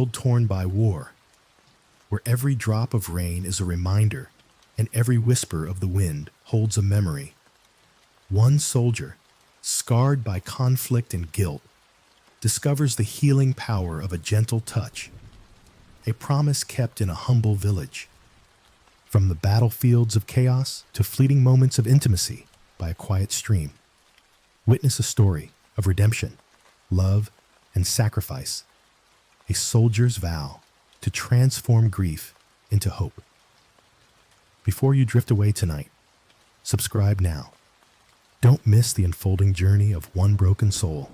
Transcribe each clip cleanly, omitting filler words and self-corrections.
world torn by war, where every drop of rain is a reminder and every whisper of the wind holds a memory. One soldier, scarred by conflict and guilt, discovers the healing power of a gentle touch, a promise kept in a humble village. From the battlefields of chaos to fleeting moments of intimacy by a quiet stream, witness a story of redemption, love, and sacrifice, a soldier's vow to transform grief into hope. Before you drift away tonight, subscribe now. Don't miss the unfolding journey of one broken soul,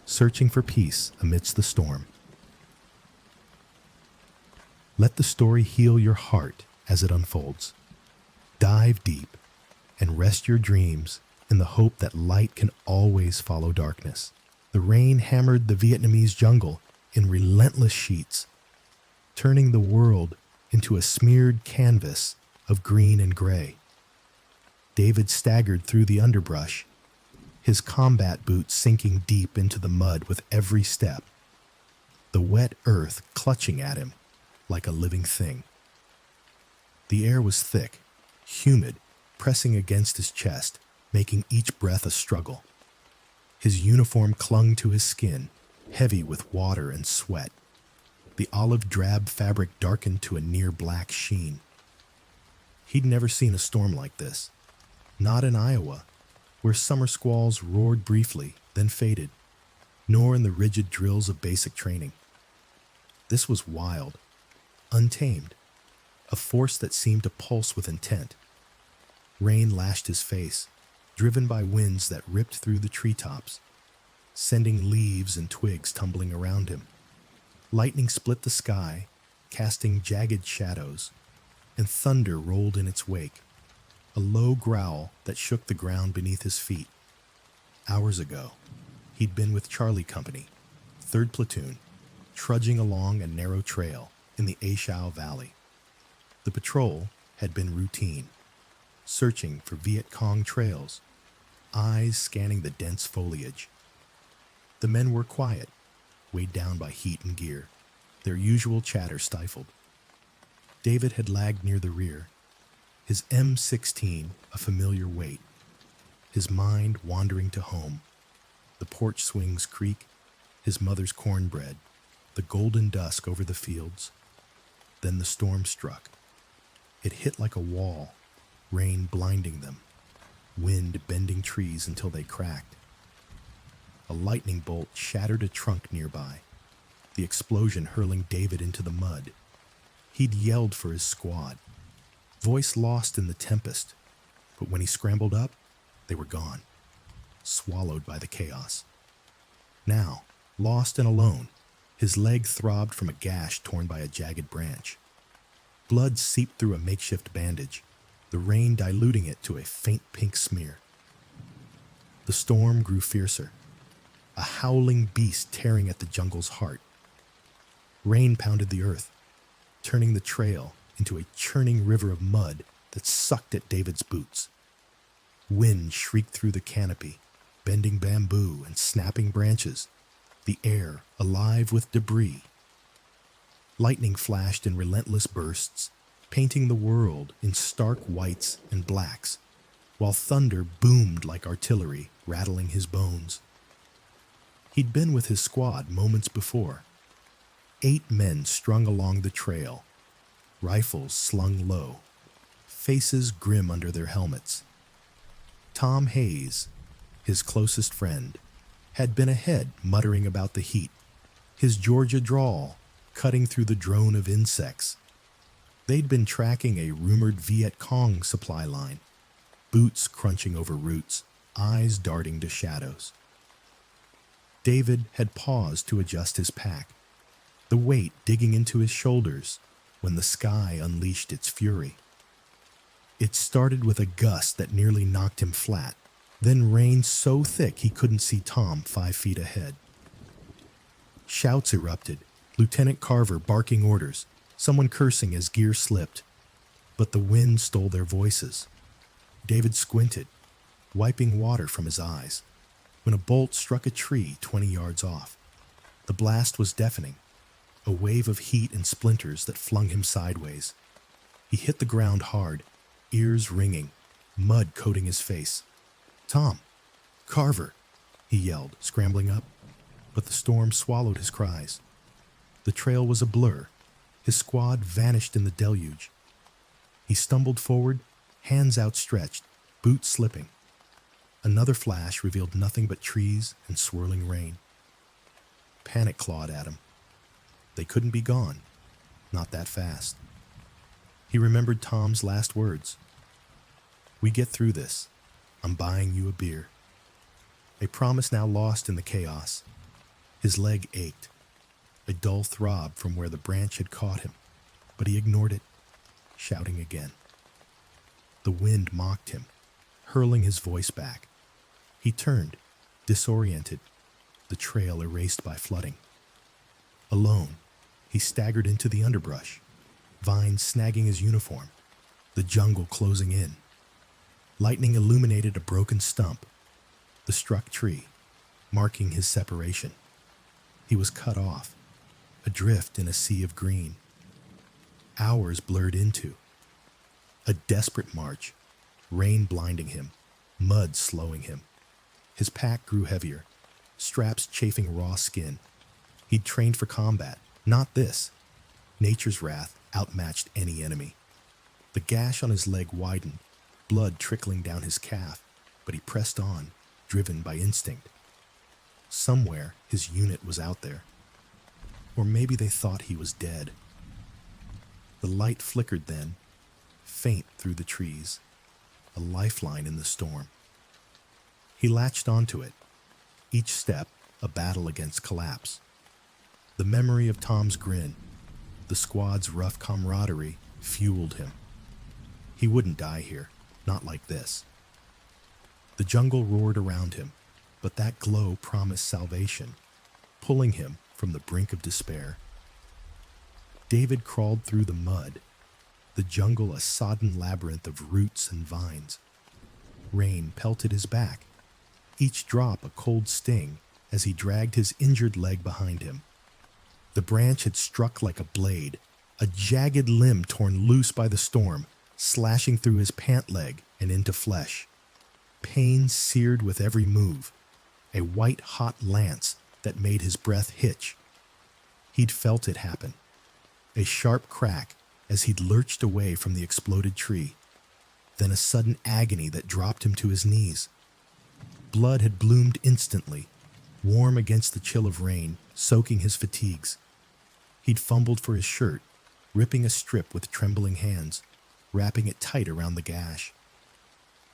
searching for peace amidst the storm. Let the story heal your heart as it unfolds. Dive deep and rest your dreams in the hope that light can always follow darkness. The rain hammered the Vietnamese jungle in relentless sheets, turning the world into a smeared canvas of green and gray. David staggered through the underbrush, his combat boots sinking deep into the mud with every step, the wet earth clutching at him like a living thing. The air was thick, humid, pressing against his chest, making each breath a struggle. His uniform clung to his skin, heavy with water and sweat. The olive-drab fabric darkened to a near-black sheen. He'd never seen a storm like this. Not in Iowa, where summer squalls roared briefly, then faded, nor in the rigid drills of basic training. This was wild, untamed, a force that seemed to pulse with intent. Rain lashed his face, driven by winds that ripped through the treetops, sending leaves and twigs tumbling around him. Lightning split the sky, casting jagged shadows, and thunder rolled in its wake, a low growl that shook the ground beneath his feet. Hours ago, he'd been with Charlie Company, 3rd Platoon, trudging along a narrow trail in the A Shau Valley. The patrol had been routine, searching for Viet Cong trails, eyes scanning the dense foliage. The men were quiet, weighed down by heat and gear, their usual chatter stifled. David had lagged near the rear, his M16 a familiar weight, his mind wandering to home. The porch swings creak, his mother's cornbread, the golden dusk over the fields. Then the storm struck. It hit like a wall, rain blinding them, wind bending trees until they cracked. A lightning bolt shattered a trunk nearby, the explosion hurling David into the mud. He'd yelled for his squad, voice lost in the tempest, but when he scrambled up, they were gone, swallowed by the chaos. Now, lost and alone, his leg throbbed from a gash torn by a jagged branch. Blood seeped through a makeshift bandage, the rain diluting it to a faint pink smear. The storm grew fiercer, a howling beast tearing at the jungle's heart. Rain pounded the earth, turning the trail into a churning river of mud that sucked at David's boots. Wind shrieked through the canopy, bending bamboo and snapping branches, the air alive with debris. Lightning flashed in relentless bursts, painting the world in stark whites and blacks, while thunder boomed like artillery, rattling his bones. He'd been with his squad moments before. 8 men strung along the trail, rifles slung low, faces grim under their helmets. Tom Hayes, his closest friend, had been ahead muttering about the heat, his Georgia drawl cutting through the drone of insects. They'd been tracking a rumored Viet Cong supply line, boots crunching over roots, eyes darting to shadows. David had paused to adjust his pack, the weight digging into his shoulders when the sky unleashed its fury. It started with a gust that nearly knocked him flat, then rained so thick he couldn't see Tom 5 feet ahead. Shouts erupted, Lieutenant Carver barking orders, someone cursing as gear slipped. But the wind stole their voices. David squinted, wiping water from his eyes, when a bolt struck a tree 20 yards off. The blast was deafening, a wave of heat and splinters that flung him sideways. He hit the ground hard, ears ringing, mud coating his face. "Tom! Carver!" he yelled, scrambling up. But the storm swallowed his cries. The trail was a blur. His squad vanished in the deluge. He stumbled forward, hands outstretched, boots slipping. Another flash revealed nothing but trees and swirling rain. Panic clawed at him. They couldn't be gone. Not that fast. He remembered Tom's last words. "We get through this. I'm buying you a beer." A promise now lost in the chaos. His leg ached, a dull throb from where the branch had caught him, but he ignored it, shouting again. The wind mocked him, hurling his voice back. He turned, disoriented, the trail erased by flooding. Alone, he staggered into the underbrush, vines snagging his uniform, the jungle closing in. Lightning illuminated a broken stump, the struck tree, marking his separation. He was cut off, adrift in a sea of green. Hours blurred into. A desperate march, rain blinding him, mud slowing him. His pack grew heavier, straps chafing raw skin. He'd trained for combat, not this. Nature's wrath outmatched any enemy. The gash on his leg widened, blood trickling down his calf, but he pressed on, driven by instinct. Somewhere, his unit was out there. Or maybe they thought he was dead. The light flickered then, faint through the trees, a lifeline in the storm. He latched onto it, each step a battle against collapse. The memory of Tom's grin, the squad's rough camaraderie, fueled him. He wouldn't die here, not like this. The jungle roared around him, but that glow promised salvation, pulling him from the brink of despair. David crawled through the mud, the jungle a sodden labyrinth of roots and vines. Rain pelted his back, each drop a cold sting as he dragged his injured leg behind him. The branch had struck like a blade, a jagged limb torn loose by the storm, slashing through his pant leg and into flesh. Pain seared with every move, a white-hot lance that made his breath hitch. He'd felt it happen, a sharp crack as he'd lurched away from the exploded tree, then a sudden agony that dropped him to his knees. Blood had bloomed instantly, warm against the chill of rain, soaking his fatigues. He'd fumbled for his shirt, ripping a strip with trembling hands, wrapping it tight around the gash.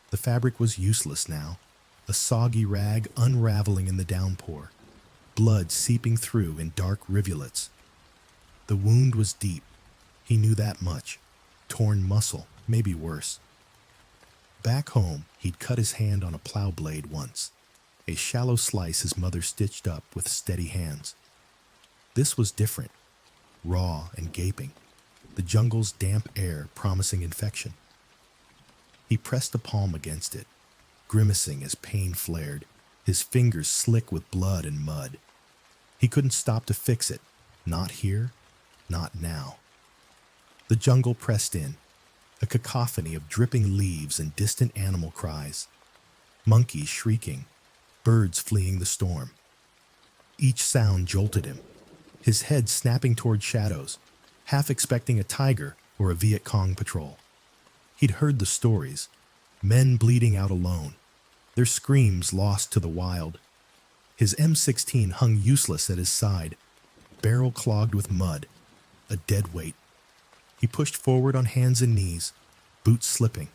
The fabric was useless now, a soggy rag unraveling in the downpour, blood seeping through in dark rivulets. The wound was deep, he knew that much. Torn muscle, maybe worse. Back home, he'd cut his hand on a plow blade once, a shallow slice his mother stitched up with steady hands. This was different, raw and gaping, the jungle's damp air promising infection. He pressed a palm against it, grimacing as pain flared, his fingers slick with blood and mud. He couldn't stop to fix it, not here, not now. The jungle pressed in, a cacophony of dripping leaves and distant animal cries. Monkeys shrieking, birds fleeing the storm. Each sound jolted him, his head snapping toward shadows, half expecting a tiger or a Viet Cong patrol. He'd heard the stories, men bleeding out alone, their screams lost to the wild. His M16 hung useless at his side, barrel clogged with mud, a dead weight. He pushed forward on hands and knees, boots slipping,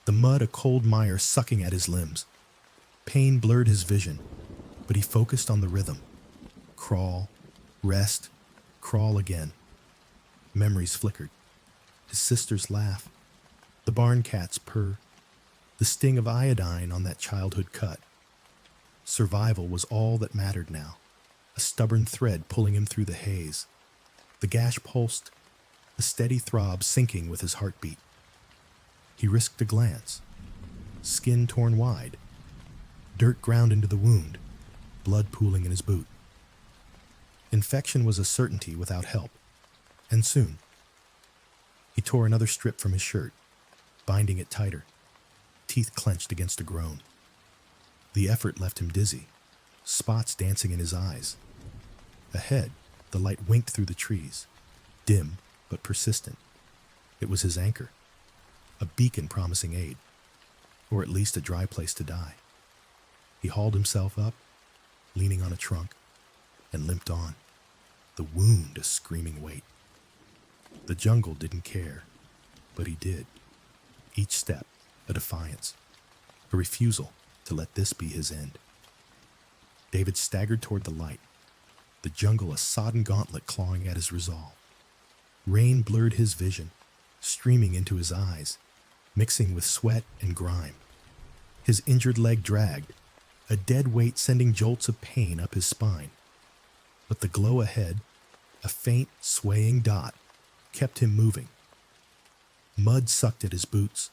the mud a cold mire sucking at his limbs. Pain blurred his vision, but he focused on the rhythm. Crawl, rest, crawl again. Memories flickered. His sister's laugh, the barn cat's purr, the sting of iodine on that childhood cut. Survival was all that mattered now, a stubborn thread pulling him through the haze. The gash pulsed, a steady throb syncing with his heartbeat. He risked a glance. Skin torn wide, dirt ground into the wound, blood pooling in his boot. Infection was a certainty without help, and soon. He tore another strip from his shirt, binding it tighter, teeth clenched against a groan. The effort left him dizzy, spots dancing in his eyes. Ahead, the light winked through the trees, dim but persistent. It was his anchor, a beacon promising aid, or at least a dry place to die. He hauled himself up, leaning on a trunk, and limped on, the wound a screaming weight. The jungle didn't care, but he did. Each step a defiance, a refusal to let this be his end. David staggered toward the light, the jungle a sodden gauntlet clawing at his resolve. Rain blurred his vision, streaming into his eyes, mixing with sweat and grime. His injured leg dragged, a dead weight sending jolts of pain up his spine. But the glow ahead, a faint, swaying dot, kept him moving. Mud sucked at his boots.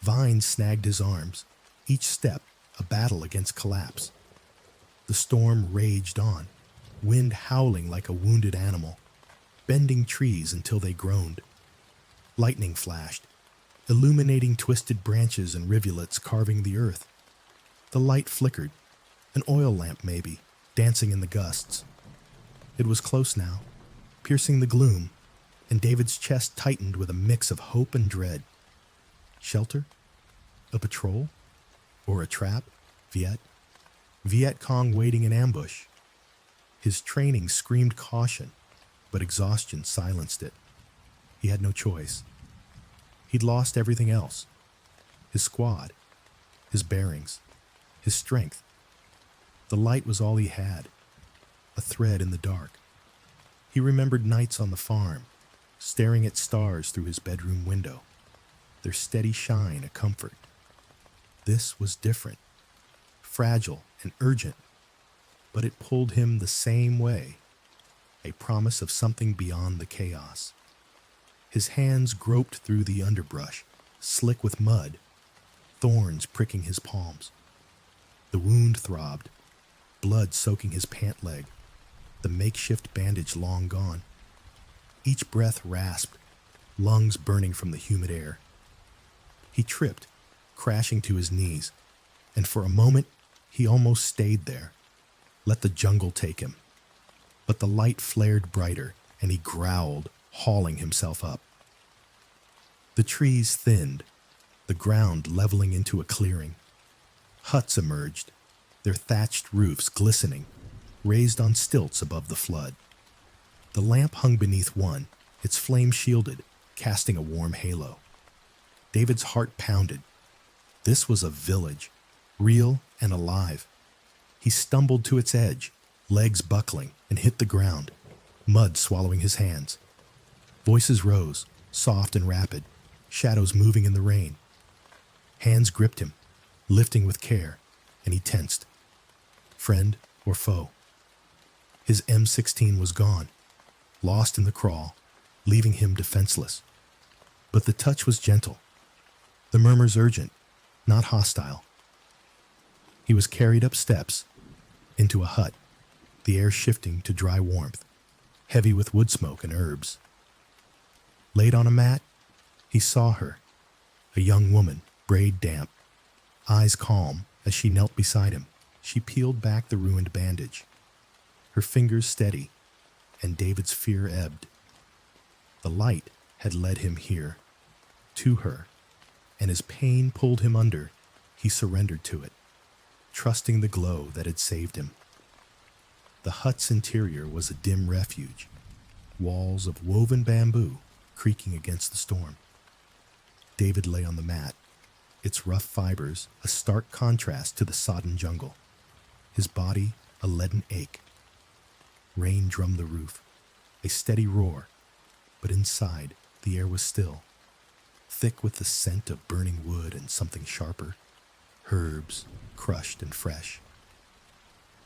Vines snagged his arms, each step a battle against collapse. The storm raged on, wind howling like a wounded animal, bending trees until they groaned. Lightning flashed, illuminating twisted branches and rivulets carving the earth. The light flickered, an oil lamp maybe, dancing in the gusts. It was close now, piercing the gloom, and David's chest tightened with a mix of hope and dread. Shelter? A patrol? Or a trap? Viet Cong waiting in ambush. His training screamed caution, but exhaustion silenced it. He had no choice. He'd lost everything else. His squad, his bearings, his strength. The light was all he had, a thread in the dark. He remembered nights on the farm, staring at stars through his bedroom window, their steady shine a comfort. This was different, fragile and urgent, but it pulled him the same way, a promise of something beyond the chaos. His hands groped through the underbrush, slick with mud, thorns pricking his palms. The wound throbbed, blood soaking his pant leg, the makeshift bandage long gone. Each breath rasped, lungs burning from the humid air. He tripped, crashing to his knees, and for a moment he almost stayed there. Let the jungle take him. But the light flared brighter, and he growled, hauling himself up. The trees thinned, the ground leveling into a clearing. Huts emerged, their thatched roofs glistening, raised on stilts above the flood. The lamp hung beneath one, its flame shielded, casting a warm halo. David's heart pounded. This was a village, real and alive. He stumbled to its edge, legs buckling, and hit the ground, mud swallowing his hands. Voices rose, soft and rapid, shadows moving in the rain. Hands gripped him, lifting with care, and he tensed. Friend or foe? His M16 was gone, lost in the crawl, leaving him defenseless. But the touch was gentle, the murmurs urgent, not hostile. He was carried up steps, into a hut, the air shifting to dry warmth, heavy with wood smoke and herbs. Laid on a mat, he saw her, a young woman, braid damp, eyes calm as she knelt beside him. She peeled back the ruined bandage, her fingers steady, and David's fear ebbed. The light had led him here, to her, and as pain pulled him under, he surrendered to it, trusting the glow that had saved him. The hut's interior was a dim refuge, walls of woven bamboo creaking against the storm. David lay on the mat, its rough fibers a stark contrast to the sodden jungle, his body a leaden ache. Rain drummed the roof, a steady roar, but inside the air was still, thick with the scent of burning wood and something sharper, herbs, crushed and fresh.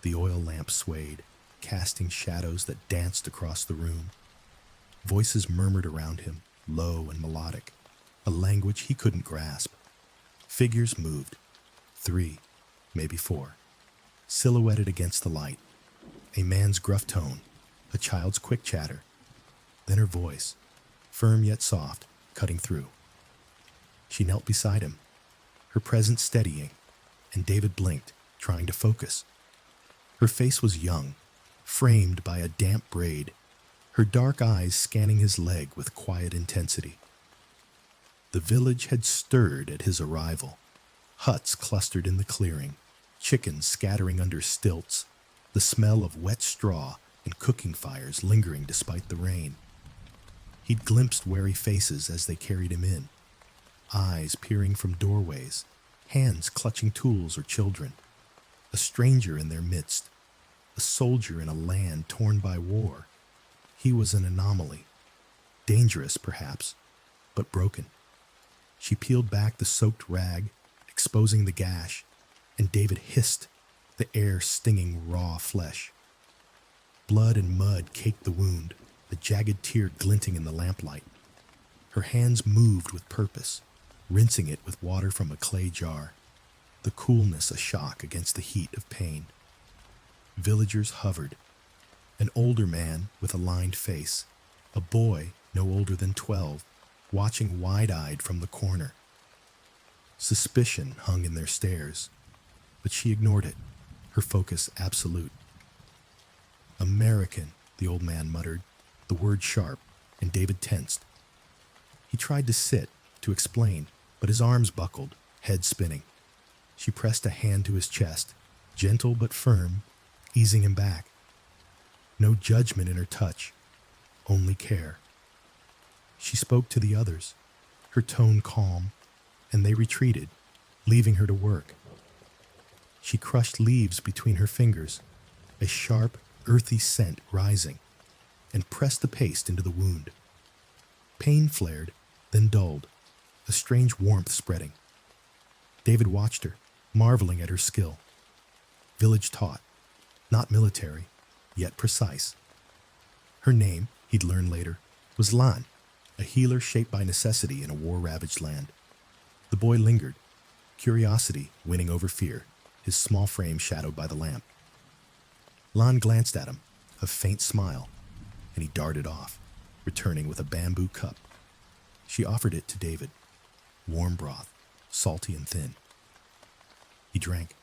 The oil lamp swayed, casting shadows that danced across the room. Voices murmured around him, low and melodic, a language he couldn't grasp. Figures moved, 3, maybe 4, silhouetted against the light. A man's gruff tone, a child's quick chatter, then her voice, firm yet soft, cutting through. She knelt beside him, her presence steadying, and David blinked, trying to focus. Her face was young, framed by a damp braid, her dark eyes scanning his leg with quiet intensity. The village had stirred at his arrival. Huts clustered in the clearing, chickens scattering under stilts, the smell of wet straw and cooking fires lingering despite the rain. He'd glimpsed wary faces as they carried him in, eyes peering from doorways, hands clutching tools or children. A stranger in their midst, a soldier in a land torn by war. He was an anomaly, dangerous perhaps, but broken. She peeled back the soaked rag, exposing the gash, and David hissed, the air stinging raw flesh. Blood and mud caked the wound, a jagged tear glinting in the lamplight. Her hands moved with purpose, rinsing it with water from a clay jar, the coolness a shock against the heat of pain. Villagers hovered. An older man with a lined face, a boy no older than 12, watching wide-eyed from the corner. Suspicion hung in their stares, but she ignored it, her focus absolute. American, the old man muttered, the word sharp, and David tensed. He tried to sit, to explain, but his arms buckled, head spinning. She pressed a hand to his chest, gentle but firm, easing him back. No judgment in her touch, only care. She spoke to the others, her tone calm, and they retreated, leaving her to work. She crushed leaves between her fingers, a sharp, earthy scent rising, and pressed the paste into the wound. Pain flared, then dulled, a strange warmth spreading. David watched her, marveling at her skill. Village taught, not military, yet precise. Her name, he'd learn later, was Lan, a healer shaped by necessity in a war-ravaged land. The boy lingered, curiosity winning over fear, his small frame shadowed by the lamp. Lan glanced at him, a faint smile, and he darted off, returning with a bamboo cup. She offered it to David, warm broth, salty and thin. He drank,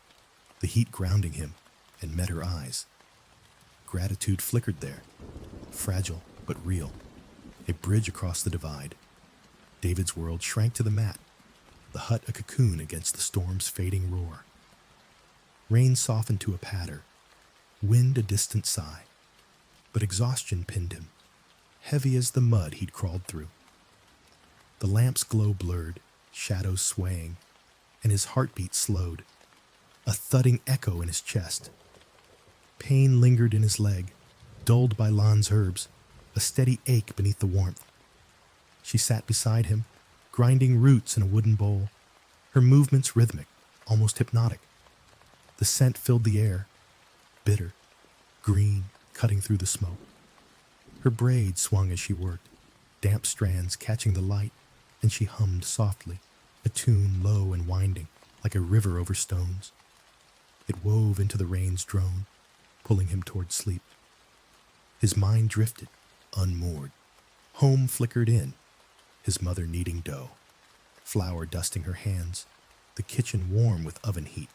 the heat grounding him, and met her eyes. Gratitude flickered there, fragile but real, a bridge across the divide. David's world shrank to the mat, the hut a cocoon against the storm's fading roar. Rain softened to a patter, wind a distant sigh, but exhaustion pinned him, heavy as the mud he'd crawled through. The lamp's glow blurred, shadows swaying, and his heartbeat slowed, a thudding echo in his chest. Pain lingered in his leg, dulled by Lan's herbs, a steady ache beneath the warmth. She sat beside him, grinding roots in a wooden bowl, her movements rhythmic, almost hypnotic. The scent filled the air, bitter, green, cutting through the smoke. Her braid swung as she worked, damp strands catching the light, and she hummed softly, a tune low and winding, like a river over stones. It wove into the rain's drone, pulling him toward sleep. His mind drifted, unmoored. Home flickered in, his mother kneading dough, flour dusting her hands, the kitchen warm with oven heat.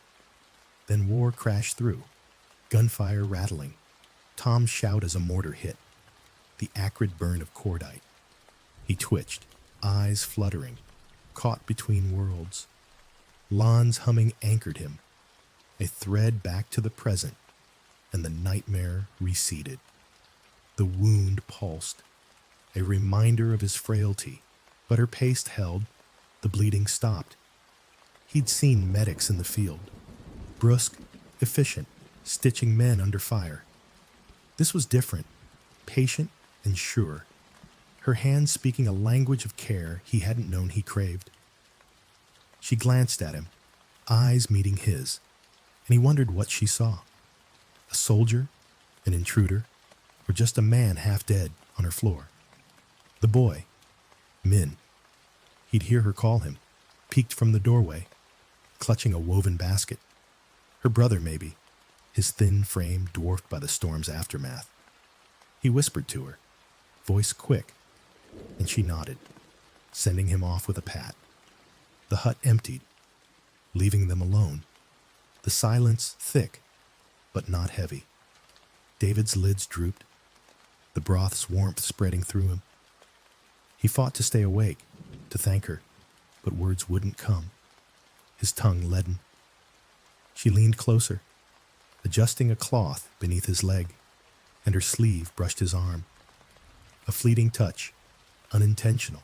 Then war crashed through, gunfire rattling, Tom's shout as a mortar hit, the acrid burn of cordite. He twitched, eyes fluttering, caught between worlds. Lan's humming anchored him, a thread back to the present, and the nightmare receded. The wound pulsed, a reminder of his frailty, but her pace held, the bleeding stopped. He'd seen medics in the field, brusque, efficient, stitching men under fire. This was different, patient and sure, her hands speaking a language of care he hadn't known he craved. She glanced at him, eyes meeting his, and he wondered what she saw. A soldier, an intruder, or just a man half dead on her floor. The boy, Min. He'd hear her call him, peeked from the doorway, clutching a woven basket. Her brother, maybe, his thin frame dwarfed by the storm's aftermath. He whispered to her, voice quick, and she nodded, sending him off with a pat. The hut emptied, leaving them alone, the silence thick, but not heavy. David's lids drooped, the broth's warmth spreading through him. He fought to stay awake, to thank her, but words wouldn't come, his tongue leaden. She leaned closer, adjusting a cloth beneath his leg, and her sleeve brushed his arm. A fleeting touch, unintentional,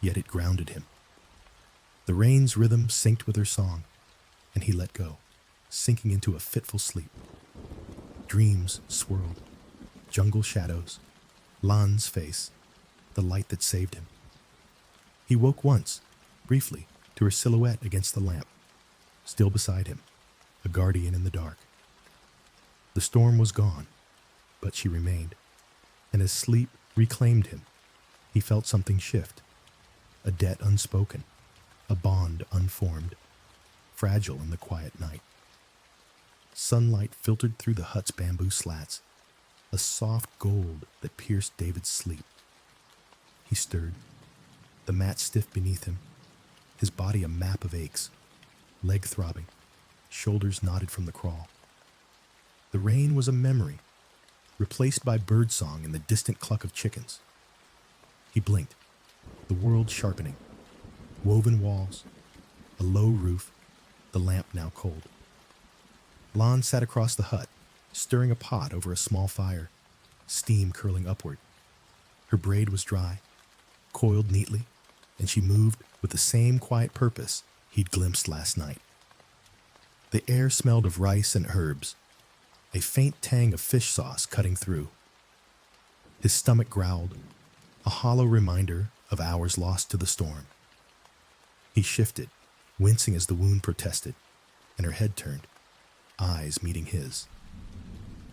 yet it grounded him. The rain's rhythm synced with her song, and he let go, sinking into a fitful sleep. Dreams swirled, jungle shadows, Lan's face, the light that saved him. He woke once, briefly, to her silhouette against the lamp, still beside him, a guardian in the dark. The storm was gone, but she remained, and as sleep reclaimed him, he felt something shift, a debt unspoken, a bond unformed, fragile in the quiet night. Sunlight filtered through the hut's bamboo slats, a soft gold that pierced David's sleep. He stirred, the mat stiff beneath him, his body a map of aches, leg throbbing, shoulders knotted from the crawl. The rain was a memory, replaced by birdsong and the distant cluck of chickens. He blinked, the world sharpening, woven walls, a low roof, the lamp now cold. Lan sat across the hut, stirring a pot over a small fire, steam curling upward. Her braid was dry, coiled neatly, and she moved with the same quiet purpose he'd glimpsed last night. The air smelled of rice and herbs, a faint tang of fish sauce cutting through. His stomach growled, a hollow reminder of hours lost to the storm. He shifted, wincing as the wound protested, and her head turned, eyes meeting his.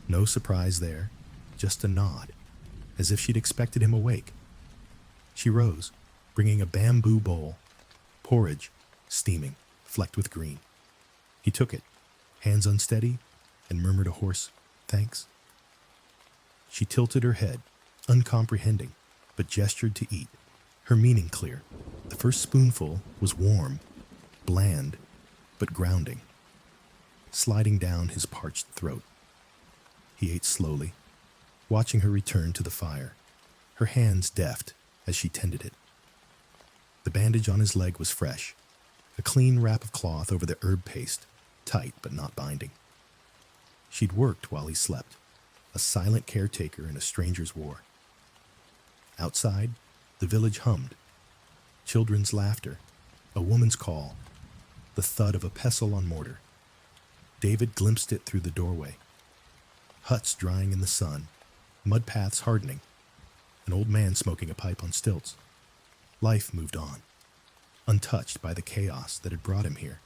No surprise there, just a nod, as if she'd expected him awake. She rose, bringing a bamboo bowl, porridge, steaming, flecked with green. He took it, hands unsteady, and murmured a hoarse, "Thanks." She tilted her head, uncomprehending, but gestured to eat, her meaning clear. The first spoonful was warm, bland, but grounding, sliding down his parched throat. He ate slowly, watching her return to the fire, her hands deft as she tended it. The bandage on his leg was fresh, a clean wrap of cloth over the herb paste, tight but not binding. She'd worked while he slept, a silent caretaker in a stranger's war. Outside, the village hummed. Children's laughter, a woman's call, the thud of a pestle on mortar. David glimpsed it through the doorway. Huts drying in the sun, mud paths hardening, an old man smoking a pipe on stilts. Life moved on, untouched by the chaos that had brought him here.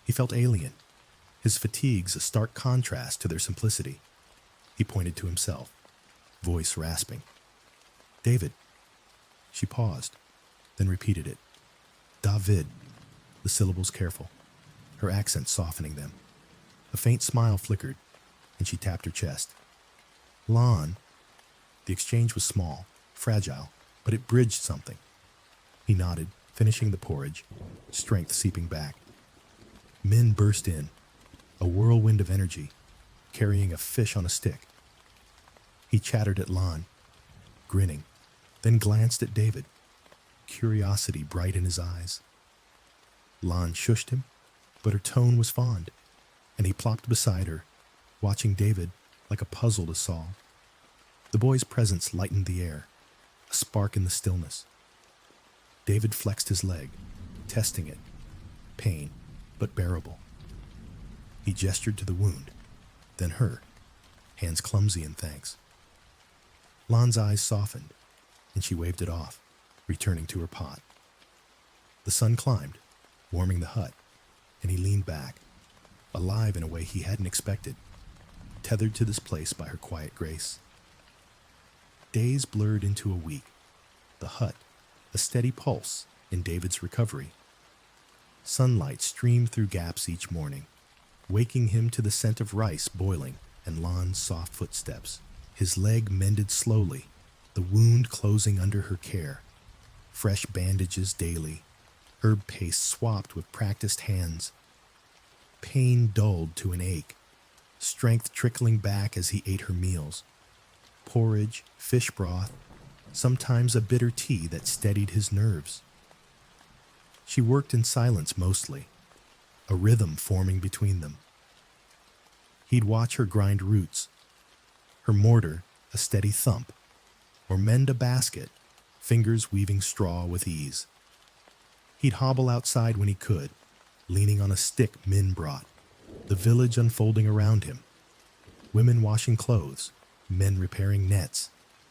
He felt alien, his fatigues a stark contrast to their simplicity. He pointed to himself, voice rasping. "David." She paused, then repeated it. "David," the syllables careful, her accent softening them. A faint smile flickered, and she tapped her chest. "Lan." The exchange was small, fragile, but it bridged something. He nodded, finishing the porridge, strength seeping back. Men burst in, a whirlwind of energy, carrying a fish on a stick. He chattered at Lan, grinning, then glanced at David, curiosity bright in his eyes. Lan shushed him, but her tone was fond, and he plopped beside her, watching David like a puzzle to solve. The boy's presence lightened the air, a spark in the stillness. David flexed his leg, testing it. Pain, but bearable. He gestured to the wound, then her, hands clumsy in thanks. Lan's eyes softened, and she waved it off, returning to her pot. The sun climbed, warming the hut, and he leaned back, alive in a way he hadn't expected, tethered to this place by her quiet grace. Days blurred into a week, the hut, a steady pulse in David's recovery. Sunlight streamed through gaps each morning, waking him to the scent of rice boiling and Lan's soft footsteps, His leg mended slowly, the wound closing under her care. Fresh bandages daily, herb paste swapped with practiced hands. Pain dulled to an ache, strength trickling back as he ate her meals. Porridge, fish broth, sometimes a bitter tea that steadied his nerves. She worked in silence mostly, a rhythm forming between them. He'd watch her grind roots, her mortar a steady thump, or mend a basket, fingers weaving straw with ease. He'd hobble outside when he could, leaning on a stick Min brought, the village unfolding around him. Women washing clothes, men repairing nets,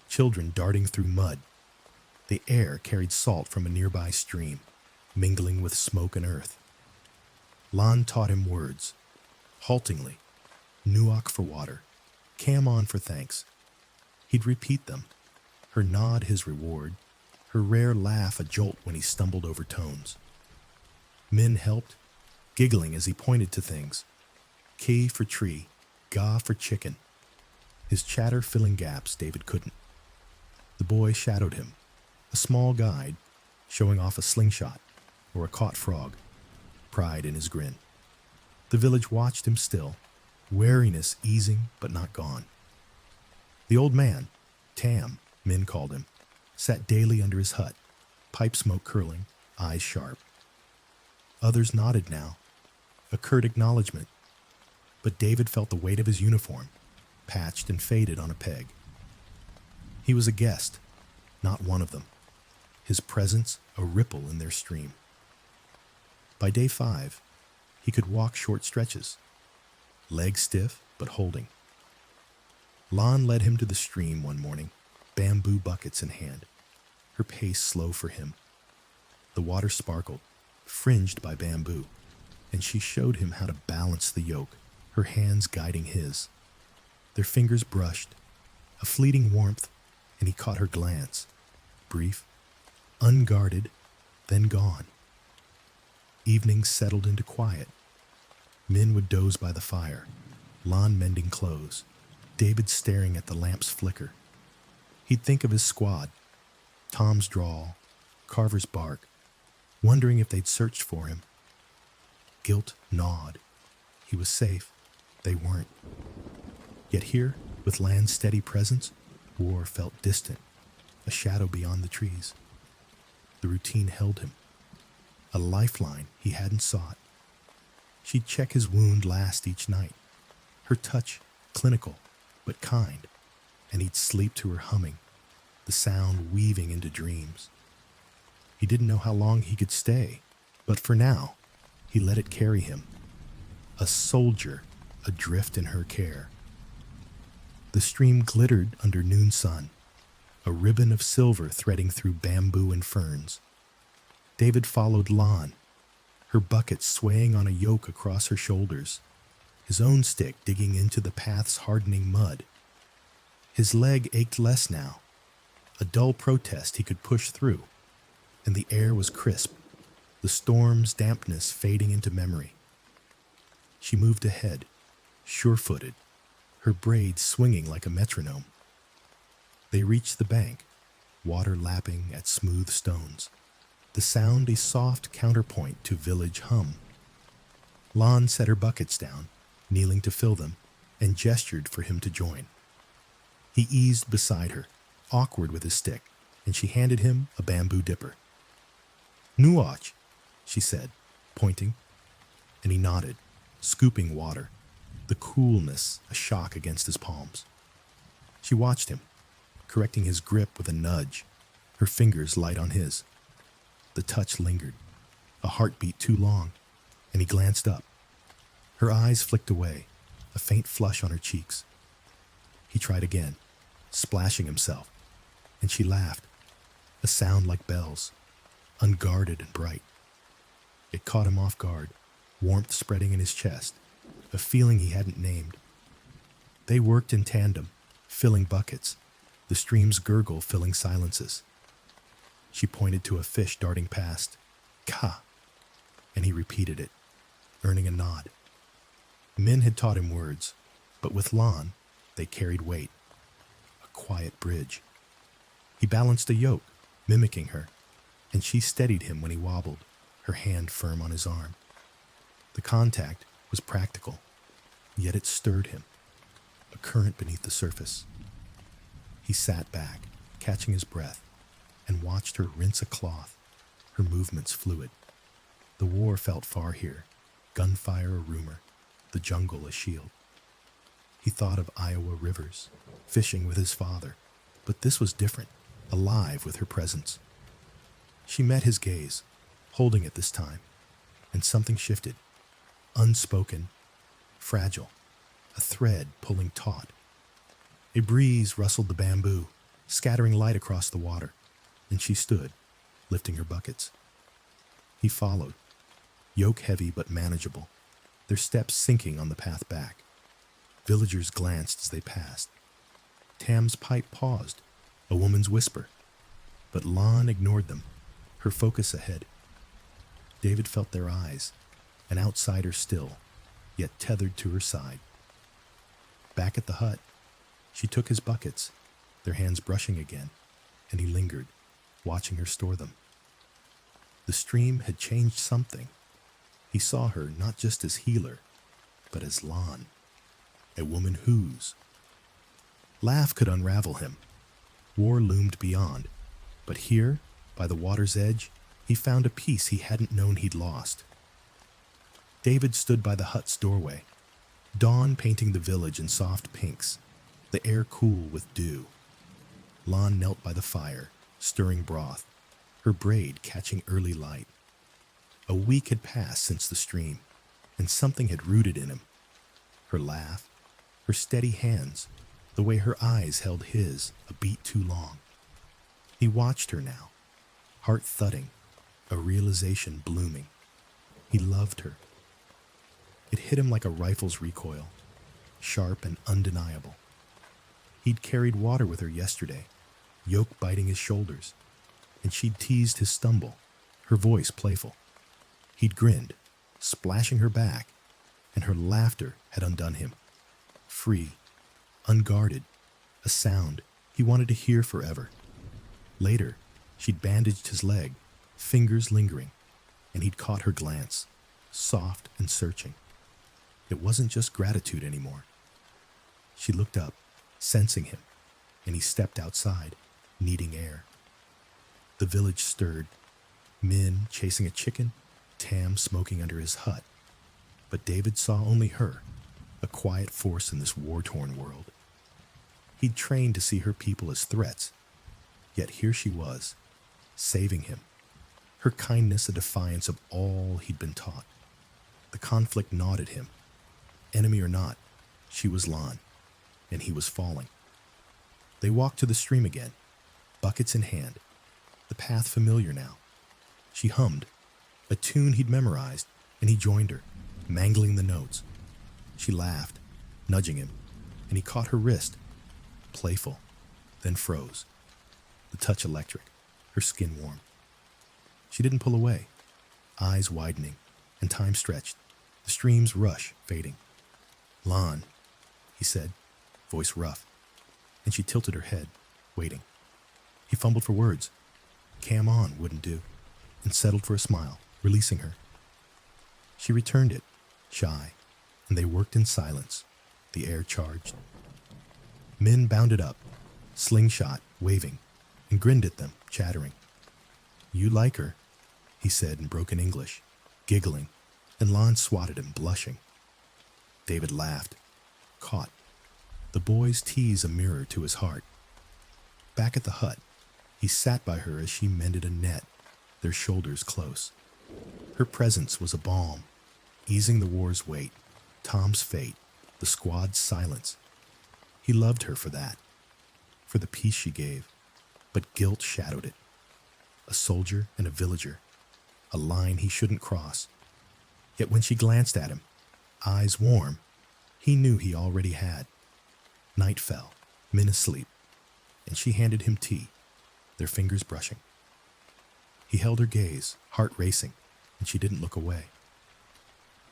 children darting through mud. The air carried salt from a nearby stream, mingling with smoke and earth. Lon taught him words, haltingly, Nuak for water, Cam on for thanks. He'd repeat them, her nod his reward, her rare laugh a jolt when he stumbled over tones. Min helped, giggling as he pointed to things. K for tree, Ga for chicken. His chatter filling gaps David couldn't. The boy shadowed him, a small guide, showing off a slingshot or a caught frog, pride in his grin. The village watched him still, wariness easing but not gone. The old man, Tam, Min called him, sat daily under his hut, pipe smoke curling, eyes sharp. Others nodded now, a curt acknowledgement, but David felt the weight of his uniform, patched and faded on a peg. He was a guest, not one of them, his presence a ripple in their stream. By day 5, he could walk short stretches, legs stiff but holding. Lon led him to the stream one morning, bamboo buckets in hand, her pace slow for him. The water sparkled, fringed by bamboo, and she showed him how to balance the yoke, her hands guiding his. Their fingers brushed, a fleeting warmth, and he caught her glance, brief, unguarded, then gone. Evenings settled into quiet. Min would doze by the fire, Lon mending clothes, David staring at the lamp's flicker. He'd think of his squad, Tom's drawl, Carver's bark, wondering if they'd searched for him. Guilt gnawed. He was safe. They weren't. Yet here, with land's steady presence, war felt distant, a shadow beyond the trees. The routine held him, a lifeline he hadn't sought. She'd check his wound last each night, her touch clinical but kind, and he'd sleep to her humming, the sound weaving into dreams. He didn't know how long he could stay, but for now, he let it carry him, a soldier adrift in her care. The stream glittered under noon sun, a ribbon of silver threading through bamboo and ferns. David followed Lon, her bucket swaying on a yoke across her shoulders, his own stick digging into the path's hardening mud. His leg ached less now, a dull protest he could push through, and the air was crisp, the storm's dampness fading into memory. She moved ahead, sure-footed, her braids swinging like a metronome. They reached the bank, water lapping at smooth stones, the sound a soft counterpoint to village hum. Lon set her buckets down, kneeling to fill them, and gestured for him to join. He eased beside her, awkward with his stick, and she handed him a bamboo dipper. "Nuach," she said, pointing, and he nodded, scooping water, the coolness a shock against his palms. She watched him, correcting his grip with a nudge, her fingers light on his. The touch lingered, a heartbeat too long, and he glanced up. Her eyes flicked away, a faint flush on her cheeks. He tried again, splashing himself, and she laughed, a sound like bells, unguarded and bright. It caught him off guard, warmth spreading in his chest, a feeling he hadn't named. They worked in tandem, filling buckets, the stream's gurgle filling silences. She pointed to a fish darting past, "Ka," and he repeated it, earning a nod. Min had taught him words, but with Lon, they carried weight. quiet bridge. He balanced a yoke, mimicking her, and she steadied him when he wobbled, her hand firm on his arm. The contact was practical, yet it stirred him, a current beneath the surface. He sat back, catching his breath, and watched her rinse a cloth, her movements fluid. The war felt far here, gunfire a rumor, the jungle a shield. He thought of Iowa rivers, fishing with his father, but this was different, alive with her presence. She met his gaze, holding it this time, and something shifted, unspoken, fragile, a thread pulling taut. A breeze rustled the bamboo, scattering light across the water, and she stood, lifting her buckets. He followed, yoke heavy but manageable, their steps sinking on the path back. Villagers glanced as they passed. Tam's pipe paused, a woman's whisper, but Lon ignored them, her focus ahead. David felt their eyes, an outsider still, yet tethered to her side. Back at the hut, she took his buckets, their hands brushing again, and he lingered, watching her store them. The stream had changed something. He saw her not just as healer, but as Lon, a woman whose. Laugh could unravel him. War loomed beyond, but here, by the water's edge, he found a piece he hadn't known he'd lost. David stood by the hut's doorway, dawn painting the village in soft pinks, the air cool with dew. Lon knelt by the fire, stirring broth, her braid catching early light. A week had passed since the stream, and something had rooted in him. Her laugh, her steady hands, the way her eyes held his a beat too long. He watched her now, heart thudding, a realization blooming. He loved her. It hit him like a rifle's recoil, sharp and undeniable. He'd carried water with her yesterday, yoke biting his shoulders, and she'd teased his stumble, her voice playful. He'd grinned, splashing her back, and her laughter had undone him. Free, unguarded, a sound he wanted to hear forever. Later, she'd bandaged his leg, fingers lingering, and he'd caught her glance, soft and searching. It wasn't just gratitude anymore. She looked up, sensing him, and he stepped outside, needing air. The village stirred, men chasing a chicken, Tam smoking under his hut. But David saw only her, a quiet force in this war-torn world. He'd trained to see her people as threats, yet here she was, saving him, her kindness a defiance of all he'd been taught. The conflict gnawed at him. Enemy or not, she was Lon, and he was falling. They walked to the stream again, buckets in hand, the path familiar now. She hummed, a tune he'd memorized, and he joined her, mangling the notes. She laughed, nudging him, and he caught her wrist, playful, then froze, the touch electric, her skin warm. She didn't pull away, eyes widening, and time stretched, the stream's rush fading. "Lon," he said, voice rough, and she tilted her head, waiting. He fumbled for words. "Cam on" wouldn't do, and settled for a smile, releasing her. She returned it, shy, and they worked in silence, the air charged. Men bounded up, slingshot, waving, and grinned at them, chattering. "You like her," he said in broken English, giggling, and Lon swatted him, blushing. David laughed, caught. The boy's tease a mirror to his heart. Back at the hut, he sat by her as she mended a net, their shoulders close. Her presence was a balm, easing the war's weight, Tom's fate, the squad's silence. He loved her for that, for the peace she gave, but guilt shadowed it. A soldier and a villager, a line he shouldn't cross. Yet when she glanced at him, eyes warm, he knew he already had. Night fell, men asleep, and she handed him tea, their fingers brushing. He held her gaze, heart racing, and she didn't look away.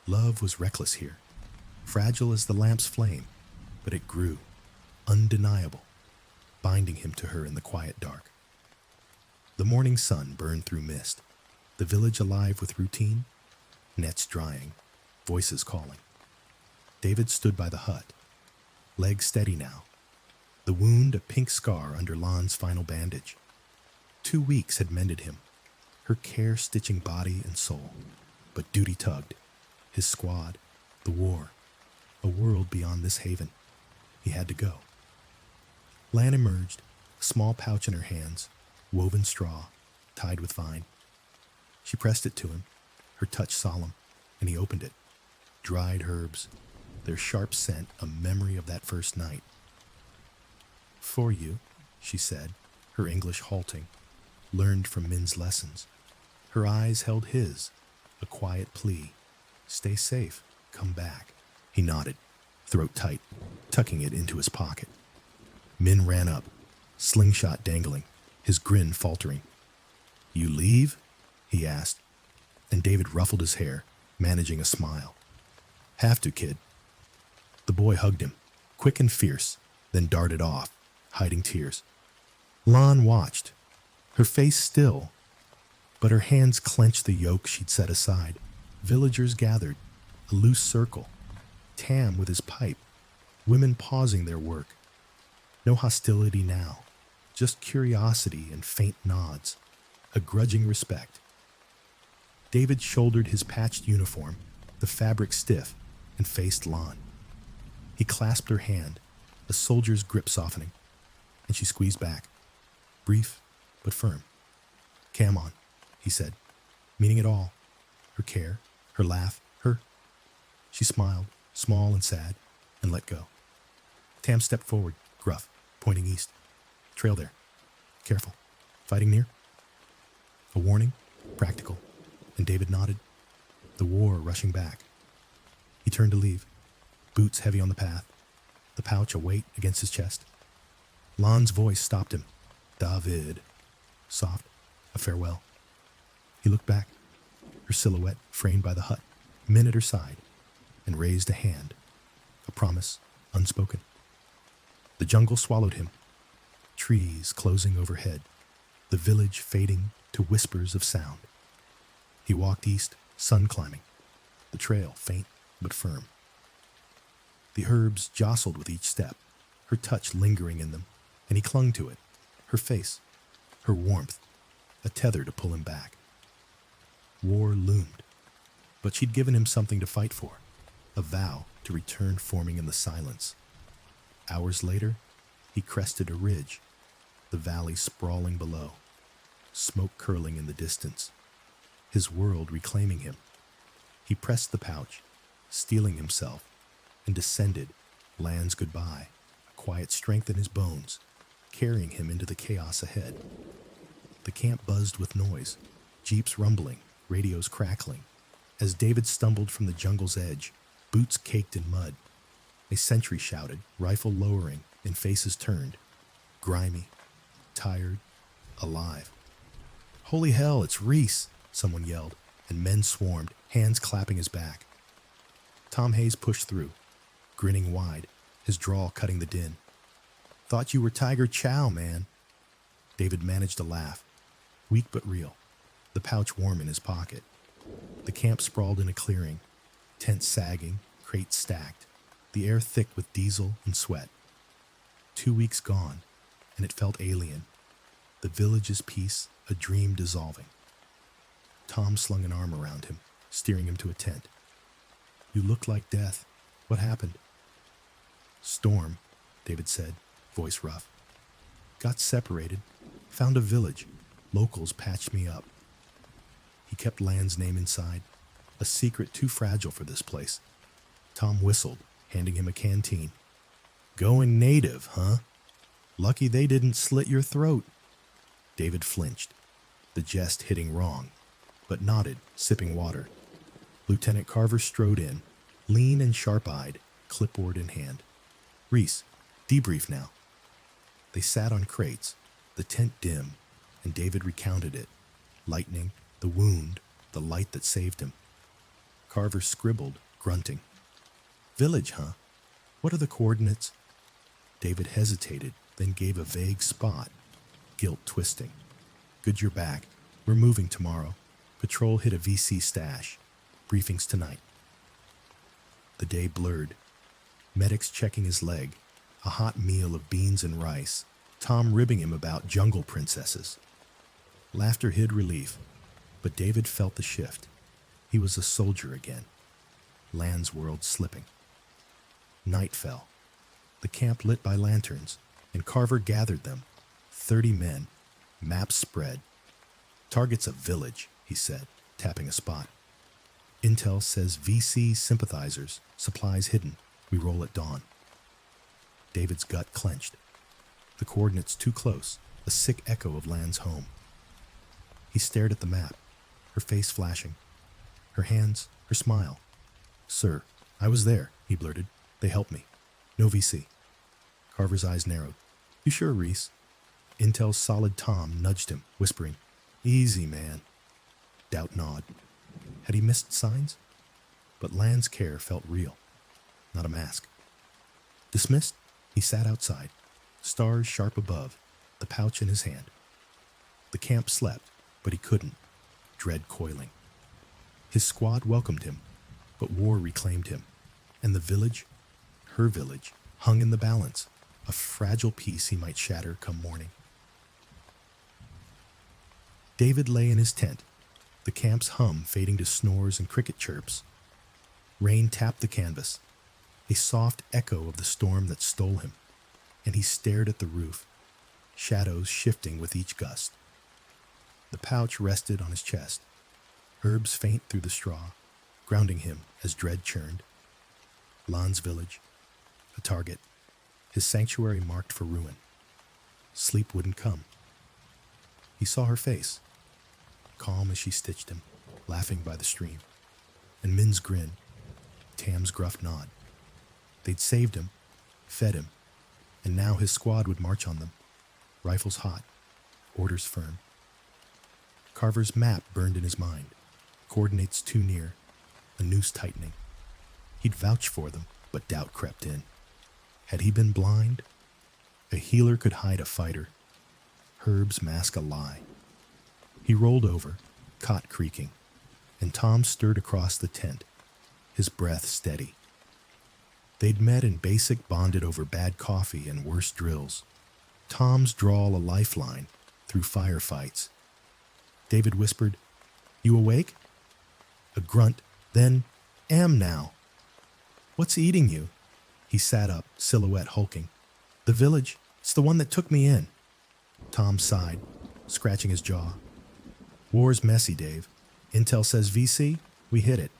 Love was reckless here, fragile as the lamp's flame, but it grew, undeniable. binding him to her in the quiet dark. The morning sun burned through mist, the village alive with routine, nets drying, voices calling. David stood by the hut, legs steady now, the wound a pink scar under Lan's final bandage. 2 weeks had mended him, her care stitching body and soul. But duty tugged. His squad, the war, a world beyond this haven. He had to go. Lan emerged, a small pouch in her hands, woven straw, tied with vine. She pressed it to him, her touch solemn, and he opened it. Dried herbs, their sharp scent a memory of that first night. For you, she said, her English halting, learned from Min's lessons. Her eyes held his, a quiet plea. Stay safe, come back. He nodded, throat tight, tucking it into his pocket. Min ran up, slingshot dangling, his grin faltering. You leave? He asked, and David ruffled his hair, managing a smile. Have to, kid. The boy hugged him, quick and fierce, then darted off, hiding tears. Lan watched, her face still, but her hands clenched the yoke she'd set aside. Villagers gathered, a loose circle, Tam with his pipe, women pausing their work. No hostility now, just curiosity and faint nods, a grudging respect. David shouldered his patched uniform, the fabric stiff, and faced Lan. He clasped her hand, a soldier's grip softening, and she squeezed back, brief but firm. Come on, he said, meaning it all. Her care, her laugh, her... She smiled, small and sad, and let go. Tam stepped forward, gruff, pointing east. Trail there. Careful. Fighting near? A warning, practical, and David nodded. The war rushing back. He turned to leave, boots heavy on the path, the pouch a weight against his chest. Lan's voice stopped him. David. Soft, a farewell. He looked back, her silhouette framed by the hut, Min at her side, and raised a hand, a promise unspoken. The jungle swallowed him, trees closing overhead, the village fading to whispers of sound. He walked east, sun climbing, the trail faint but firm. The herbs jostled with each step, her touch lingering in them, and he clung to it, her face, her warmth, a tether to pull him back. War loomed, but she'd given him something to fight for, a vow to return forming in the silence. Hours later, he crested a ridge, the valley sprawling below, smoke curling in the distance, his world reclaiming him. He pressed the pouch, steeling himself, and descended, Lan's goodbye, a quiet strength in his bones, carrying him into the chaos ahead. The camp buzzed with noise, jeeps rumbling, radios crackling. As David stumbled from the jungle's edge, boots caked in mud, a sentry shouted, rifle lowering, and faces turned, grimy, tired, alive. Holy hell, it's Reese, someone yelled, and men swarmed, hands clapping his back. Tom Hayes pushed through, grinning wide, his drawl cutting the din. Thought you were Tiger Chow, man. David managed a laugh, weak but real, the pouch warm in his pocket. The camp sprawled in a clearing, tents sagging, crates stacked, the air thick with diesel and sweat. 2 weeks gone, and it felt alien. The village's peace, a dream dissolving. Tom slung an arm around him, steering him to a tent. You look like death. What happened? Storm, David said, voice rough. Got separated, found a village. Locals patched me up. He kept Lan's name inside, a secret too fragile for this place. Tom whistled, handing him a canteen. Going native, huh? Lucky they didn't slit your throat. David flinched, the jest hitting wrong, but nodded, sipping water. Lieutenant Carver strode in, lean and sharp-eyed, clipboard in hand. Reese, debrief now. They sat on crates, the tent dim, and David recounted it. Lightning, the wound, the light that saved him. Carver scribbled, grunting. Village, huh? What are the coordinates? David hesitated, then gave a vague spot, guilt twisting. Good you're back. We're moving tomorrow. Patrol hit a VC stash. Briefings tonight. The day blurred. Medics checking his leg. A hot meal of beans and rice. Tom ribbing him about jungle princesses. Laughter hid relief, but David felt the shift. He was a soldier again. Land's world slipping. Night fell. The camp lit by lanterns, and Carver gathered them. 30 men. Maps spread. Target's a village, he said, tapping a spot. Intel says VC sympathizers, supplies hidden. We roll at dawn. David's gut clenched. The coordinates too close, a sick echo of Land's home. He stared at the map, her face flashing. Her hands, her smile. Sir, I was there, he blurted. They helped me. No VC. Carver's eyes narrowed. You sure, Reese? Intel's solid Tom nudged him, whispering, Easy, man. Doubt nod. Had he missed signs? But Land's care felt real, not a mask. Dismissed, he sat outside, stars sharp above, the pouch in his hand. The camp slept, but he couldn't, dread coiling. His squad welcomed him, but war reclaimed him, and the village, her village, hung in the balance, a fragile piece he might shatter come morning. David lay in his tent, the camp's hum fading to snores and cricket chirps. Rain tapped the canvas, a soft echo of the storm that stole him, and he stared at the roof, shadows shifting with each gust. The pouch rested on his chest, herbs faint through the straw, grounding him as dread churned. Lan's village, a target, his sanctuary marked for ruin. Sleep wouldn't come. He saw her face, calm as she stitched him, laughing by the stream, and Min's grin, Tam's gruff nod. They'd saved him, fed him, and now his squad would march on them, rifles hot, orders firm. Carver's map burned in his mind, coordinates too near, a noose tightening. He'd vouch for them, but doubt crept in. Had he been blind? A healer could hide a fighter. Herbs mask a lie. He rolled over, cot creaking, and Tom stirred across the tent, his breath steady. They'd met and basic bonded over bad coffee and worse drills. Tom's drawl a lifeline through firefights. David whispered, You awake? A grunt, then, Am now. What's eating you? He sat up, silhouette hulking. The village, it's the one that took me in. Tom sighed, scratching his jaw. War's messy, Dave. Intel says VC, we hit it.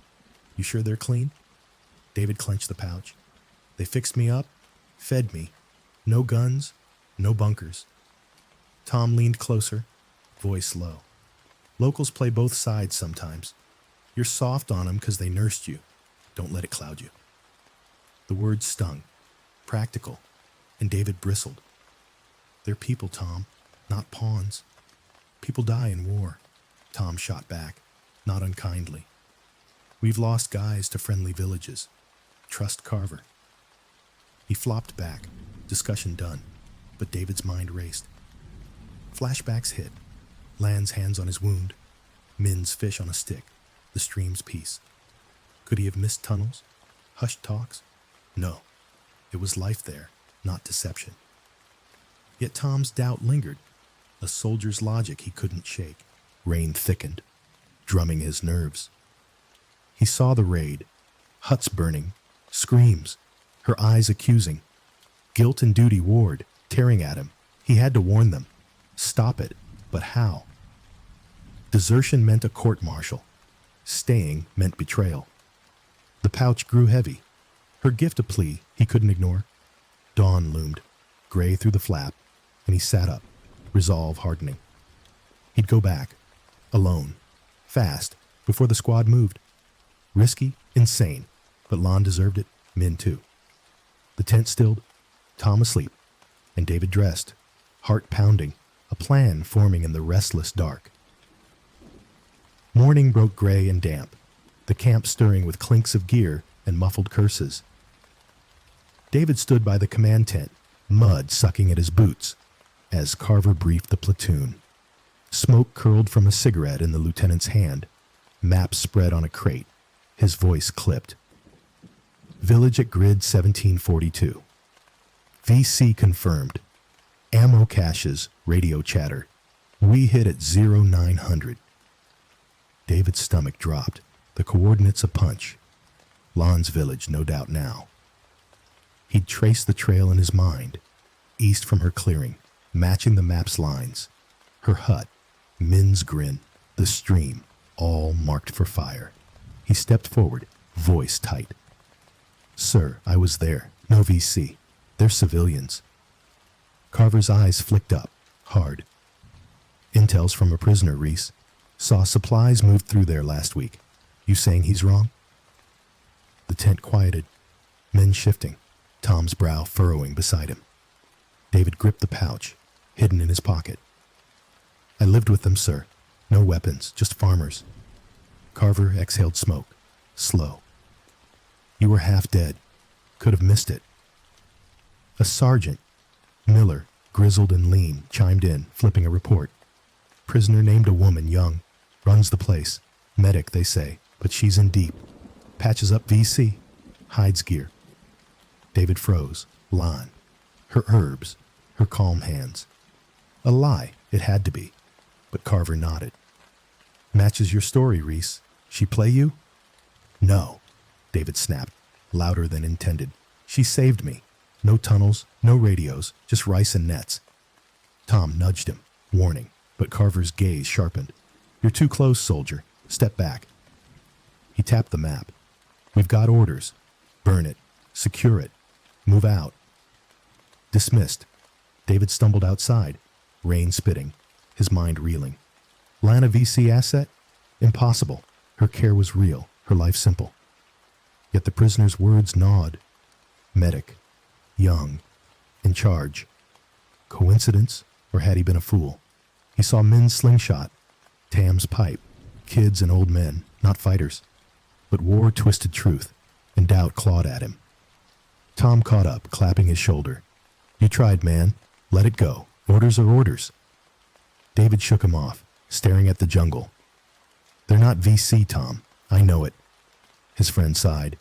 You sure they're clean? David clenched the pouch. They fixed me up, fed me. No guns, no bunkers. Tom leaned closer, voice low. Locals play both sides sometimes. You're soft on them because they nursed you. Don't let it cloud you. The words stung, practical, and David bristled. They're people, Tom, not pawns. People die in war, Tom shot back, not unkindly. We've lost guys to friendly villages. Trust Carver. He flopped back, discussion done, but David's mind raced. Flashbacks hit. Land's hands on his wound, Min's fish on a stick, the stream's peace. Could he have missed tunnels? Hushed talks? No. It was life there, not deception. Yet Tom's doubt lingered, a soldier's logic he couldn't shake. Rain thickened, drumming his nerves. He saw the raid, huts burning, screams, her eyes accusing. Guilt and duty warred, tearing at him. He had to warn them. Stop it, but how? Desertion meant a court-martial. Staying meant betrayal. The pouch grew heavy, her gift a plea he couldn't ignore. Dawn loomed, gray through the flap, and he sat up, resolve hardening. He'd go back, alone, fast, before the squad moved. Risky, insane, but Lon deserved it, Min too. The tent stilled, Tom asleep, and David dressed, heart pounding, a plan forming in the restless dark. Morning broke gray and damp, the camp stirring with clinks of gear and muffled curses. David stood by the command tent, mud sucking at his boots, as Carver briefed the platoon. Smoke curled from a cigarette in the lieutenant's hand. Maps spread on a crate. His voice clipped. Village at grid 1742. VC confirmed. Ammo caches, radio chatter. We hit at 0900. David's stomach dropped. The coordinates a punch. Lon's village, no doubt now. He'd traced the trail in his mind, east from her clearing, matching the map's lines. Her hut, Min's grin, the stream, all marked for fire. He stepped forward, voice tight. Sir, I was there. No VC. They're civilians. Carver's eyes flicked up, hard. Intel's from a prisoner, Reese. Saw supplies moved through there last week. You saying he's wrong? The tent quieted. Men shifting. Tom's brow furrowing beside him. David gripped the pouch, hidden in his pocket. I lived with them, sir. No weapons, just farmers. Carver exhaled smoke, slow. You were half dead. Could have missed it. A sergeant, Miller, grizzled and lean, chimed in, flipping a report. Prisoner named a woman, young. Runs the place. Medic, they say, but she's in deep. Patches up VC. Hides gear. David froze. Lon. Her herbs. Her calm hands. A lie, it had to be. But Carver nodded. Matches your story, Reese. She play you? No, David snapped, louder than intended. She saved me. No tunnels, no radios, just rice and nets. Tom nudged him, warning, but Carver's gaze sharpened. You're too close, soldier. Step back. He tapped the map. We've got orders. Burn it. Secure it. Move out. Dismissed. David stumbled outside, rain spitting, his mind reeling. Lana VC asset? Impossible. Her care was real, her life simple. Yet the prisoner's words gnawed. Medic. Young. In charge. Coincidence, or had he been a fool? He saw Min's slingshot, Tam's pipe, kids and old men, not fighters. But war twisted truth, and doubt clawed at him. Tom caught up, clapping his shoulder. You tried, man. Let it go. Orders are orders. David shook him off, staring at the jungle. They're not VC, Tom. I know it. His friend sighed.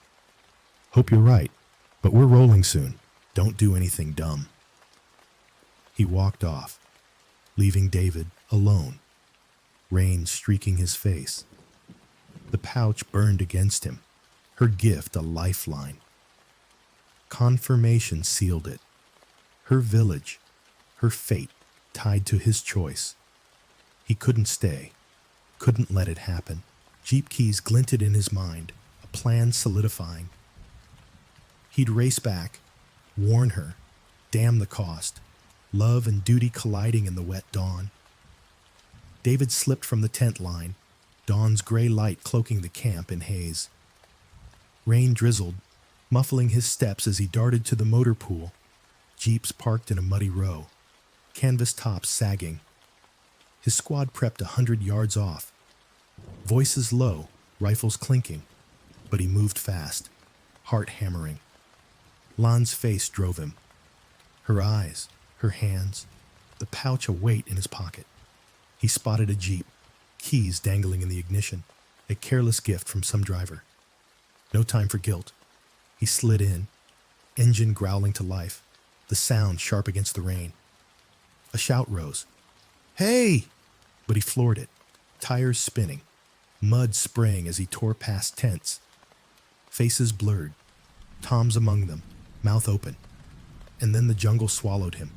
Hope you're right, but we're rolling soon. Don't do anything dumb. He walked off, leaving David alone, rain streaking his face. The pouch burned against him, her gift a lifeline. Confirmation sealed it. Her village, her fate tied to his choice. He couldn't stay, couldn't let it happen. Jeep keys glinted in his mind, a plan solidifying. He'd race back, warn her, damn the cost, love and duty colliding in the wet dawn. David slipped from the tent line, dawn's gray light cloaking the camp in haze. Rain drizzled, muffling his steps as he darted to the motor pool. Jeeps parked in a muddy row, canvas tops sagging. His squad prepped 100 yards off. Voices low, rifles clinking, but he moved fast, heart hammering. Lon's face drove him. Her eyes, her hands, the pouch a weight in his pocket. He spotted a Jeep, keys dangling in the ignition, a careless gift from some driver. No time for guilt. He slid in, engine growling to life, the sound sharp against the rain. A shout rose. Hey! But he floored it, tires spinning, mud spraying as he tore past tents. Faces blurred, Tom's among them, mouth open. And then the jungle swallowed him,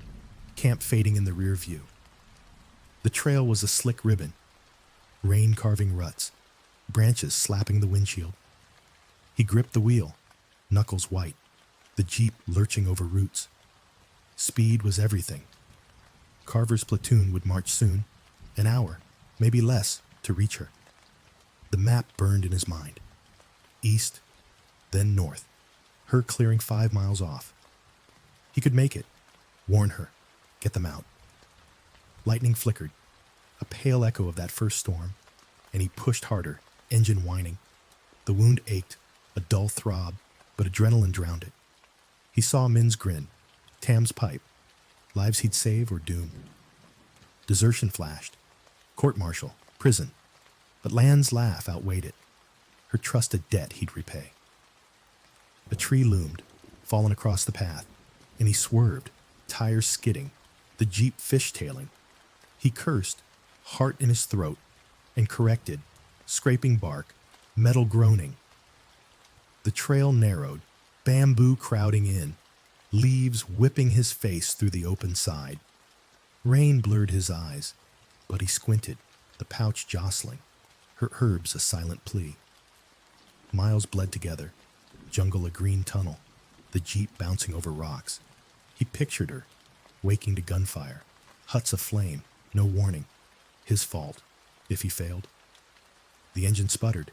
camp fading in the rear view. The trail was a slick ribbon, rain carving ruts, branches slapping the windshield. He gripped the wheel, knuckles white, the Jeep lurching over roots. Speed was everything. Carver's platoon would march soon, an hour, maybe less, to reach her. The map burned in his mind. East, then north, her clearing 5 miles off. He could make it, warn her, get them out. Lightning flickered, a pale echo of that first storm, and he pushed harder, engine whining. The wound ached, a dull throb, but adrenaline drowned it. He saw Min's grin, Tam's pipe. Lives he'd save or doom. Desertion flashed. Court-martial. Prison. But Land's laugh outweighed it. Her trust a debt he'd repay. A tree loomed, fallen across the path, and he swerved, tires skidding, the Jeep fishtailing. He cursed, heart in his throat, and corrected, scraping bark, metal groaning. The trail narrowed, bamboo crowding in, leaves whipping his face through the open side. Rain blurred his eyes, but he squinted, the pouch jostling, her herbs a silent plea. Miles bled together, jungle a green tunnel, the Jeep bouncing over rocks. He pictured her, waking to gunfire, huts aflame, no warning. His fault, if he failed. The engine sputtered,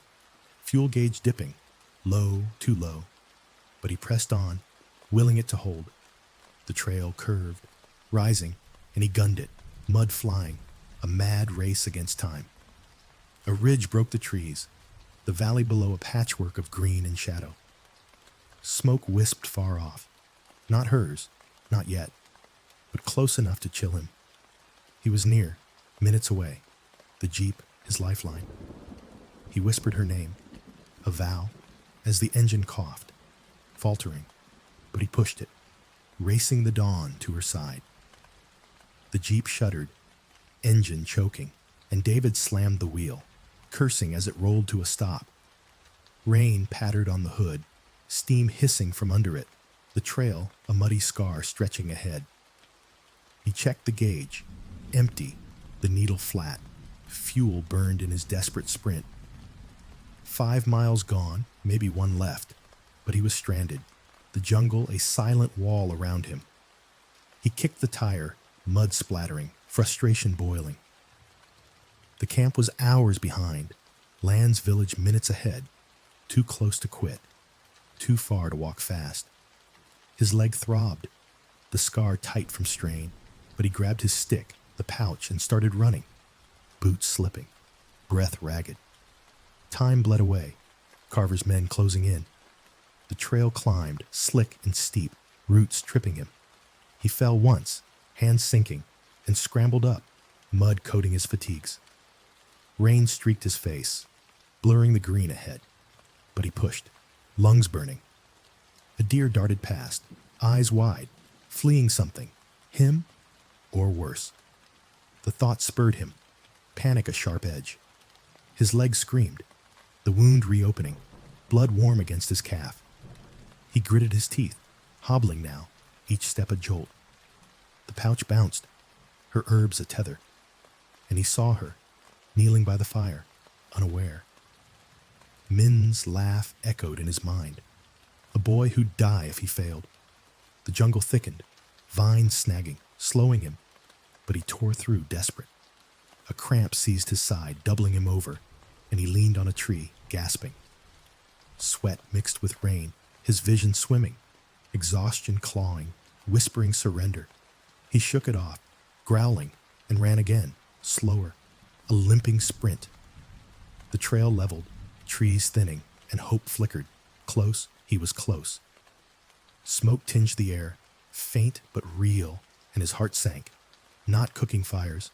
fuel gauge dipping, low, too low. But he pressed on, willing it to hold. The trail curved, rising, and he gunned it, mud flying, a mad race against time. A ridge broke the trees, the valley below a patchwork of green and shadow. Smoke wisped far off, not hers, not yet, but close enough to chill him. He was near, minutes away, the Jeep his lifeline. He whispered her name, a vow, as the engine coughed, faltering, but he pushed it, racing the dawn to her side. The Jeep shuddered, engine choking, and David slammed the wheel, cursing as it rolled to a stop. Rain pattered on the hood, steam hissing from under it, the trail a muddy scar stretching ahead. He checked the gauge, empty, the needle flat, fuel burned in his desperate sprint. 5 miles gone, maybe one left, but he was stranded, the jungle a silent wall around him. He kicked the tire, mud splattering, frustration boiling. The camp was hours behind, Land's village minutes ahead, too close to quit, too far to walk fast. His leg throbbed, the scar tight from strain, but he grabbed his stick, the pouch, and started running, boots slipping, breath ragged. Time bled away, Carver's men closing in. The trail climbed, slick and steep, roots tripping him. He fell once, hands sinking, and scrambled up, mud coating his fatigues. Rain streaked his face, blurring the green ahead, but he pushed, lungs burning. A deer darted past, eyes wide, fleeing something, him or worse. The thought spurred him, panic a sharp edge. His leg screamed, the wound reopening, blood warm against his calf. He gritted his teeth, hobbling now, each step a jolt. The pouch bounced, her herbs a tether, and he saw her, kneeling by the fire, unaware. Min's laugh echoed in his mind, a boy who'd die if he failed. The jungle thickened, vines snagging, slowing him, but he tore through desperate. A cramp seized his side, doubling him over, and he leaned on a tree, gasping. Sweat mixed with rain, his vision swimming, exhaustion clawing, whispering surrender. He shook it off, growling, and ran again, slower, a limping sprint. The trail leveled, trees thinning, and hope flickered. Close, he was close. Smoke tinged the air, faint but real, and his heart sank. Not cooking fires,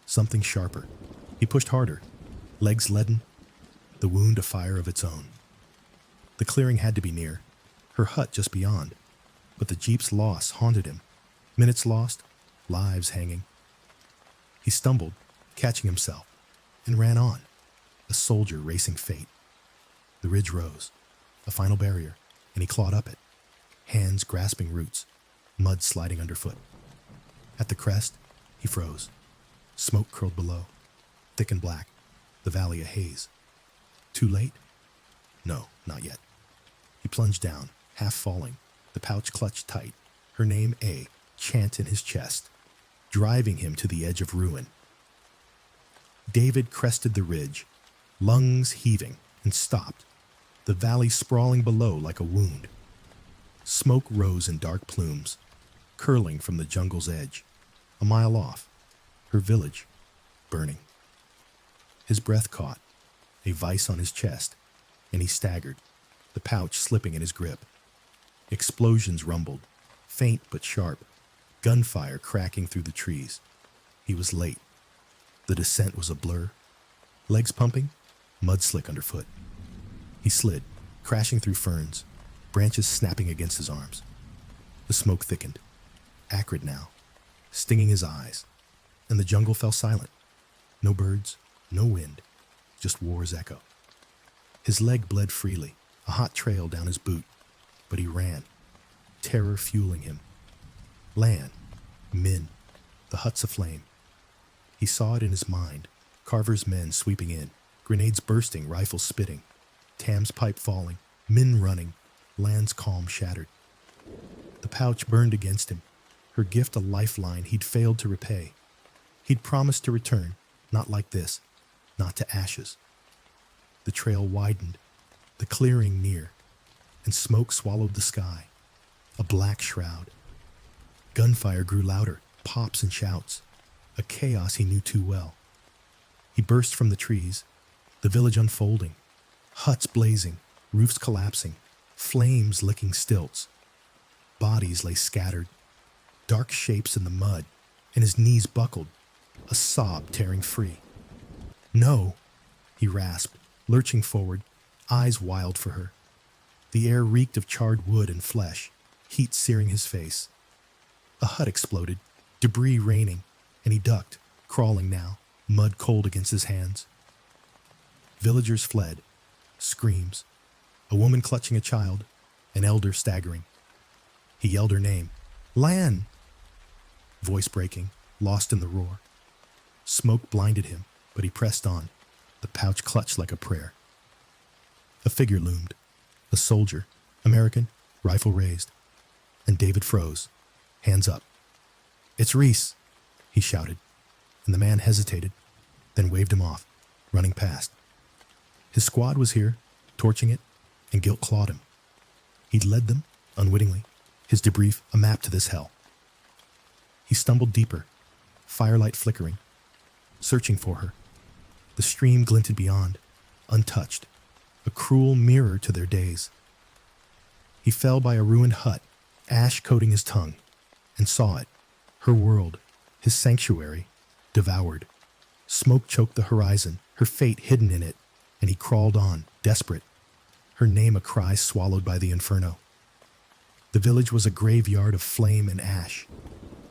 something sharper. He pushed harder, legs leaden, the wound a fire of its own. The clearing had to be near, her hut just beyond, but the Jeep's loss haunted him. Minutes lost, lives hanging. He stumbled, catching himself, and ran on, a soldier racing fate. The ridge rose, a final barrier, and he clawed up it, hands grasping roots, mud sliding underfoot. At the crest, he froze. Smoke curled below, thick and black, the valley a haze. Too late? No, not yet. He plunged down, half falling, the pouch clutched tight, her name A, chant in his chest, driving him to the edge of ruin. David crested the ridge, lungs heaving, and stopped, the valley sprawling below like a wound. Smoke rose in dark plumes, curling from the jungle's edge, a mile off, her village, burning. His breath caught, a vice on his chest, and he staggered, the pouch slipping in his grip. Explosions rumbled, faint but sharp, gunfire cracking through the trees. He was late. The descent was a blur. Legs pumping, mud slick underfoot. He slid, crashing through ferns, branches snapping against his arms. The smoke thickened, acrid now, stinging his eyes, and the jungle fell silent. No birds, no wind, just war's echo. His leg bled freely, a hot trail down his boot, but he ran, terror fueling him. Land, Min, the huts aflame. He saw it in his mind, Carver's men sweeping in, grenades bursting, rifles spitting, Tam's pipe falling, Min running, land's calm shattered. The pouch burned against him, her gift a lifeline he'd failed to repay. He'd promised to return, not like this, not to ashes. The trail widened, the clearing near, and smoke swallowed the sky, a black shroud. Gunfire grew louder, pops and shouts, a chaos he knew too well. He burst from the trees, the village unfolding, huts blazing, roofs collapsing, flames licking stilts. Bodies lay scattered, dark shapes in the mud, and his knees buckled, a sob tearing free. No, he rasped, lurching forward, eyes wild for her. The air reeked of charred wood and flesh, heat searing his face. A hut exploded, debris raining, and he ducked, crawling now, mud cold against his hands. Villagers fled, screams, a woman clutching a child, an elder staggering. He yelled her name, Lan! Voice breaking, lost in the roar. Smoke blinded him, but he pressed on, the pouch clutched like a prayer. A figure loomed, a soldier, American, rifle raised, and David froze, hands up. It's Reese, he shouted, and the man hesitated, then waved him off, running past. His squad was here, torching it, and guilt clawed him. He'd led them, unwittingly, his debrief a map to this hell. He stumbled deeper, firelight flickering, searching for her. The stream glinted beyond, untouched, a cruel mirror to their days. He fell by a ruined hut, ash coating his tongue, and saw it, her world, his sanctuary, devoured. Smoke choked the horizon, her fate hidden in it, and he crawled on, desperate, her name a cry swallowed by the inferno. The village was a graveyard of flame and ash,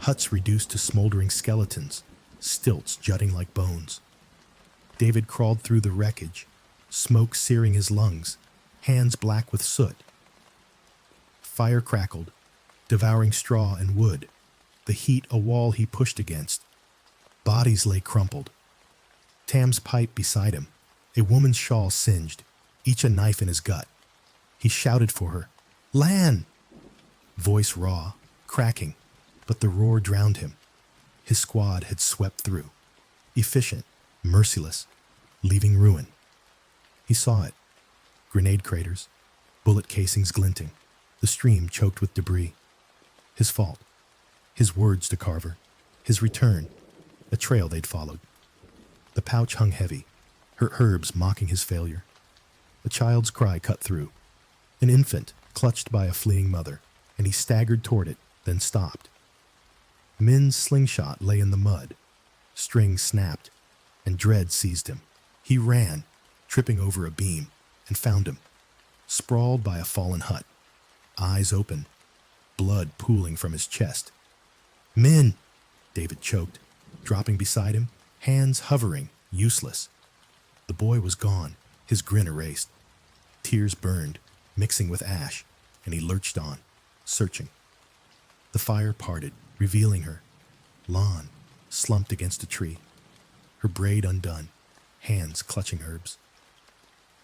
huts reduced to smoldering skeletons, stilts jutting like bones. David crawled through the wreckage, smoke searing his lungs, hands black with soot. Fire crackled, devouring straw and wood, the heat a wall he pushed against. Bodies lay crumpled. Tam's pipe beside him, a woman's shawl singed, each a knife in his gut. He shouted for her, Lan! Voice raw, cracking, but the roar drowned him. His squad had swept through, efficient, merciless, leaving ruin. He saw it, grenade craters, bullet casings glinting, the stream choked with debris. His fault, his words to Carver, his return, a trail they'd followed. The pouch hung heavy, her herbs mocking his failure. A child's cry cut through, an infant clutched by a fleeing mother, and he staggered toward it, then stopped. Min's slingshot lay in the mud, string snapped, and dread seized him. He ran, tripping over a beam, and found him, sprawled by a fallen hut, eyes open, blood pooling from his chest. Min! David choked, dropping beside him, hands hovering, useless. The boy was gone, his grin erased. Tears burned, mixing with ash, and he lurched on, searching. The fire parted, revealing her, Lon, slumped against a tree, her braid undone, hands clutching herbs.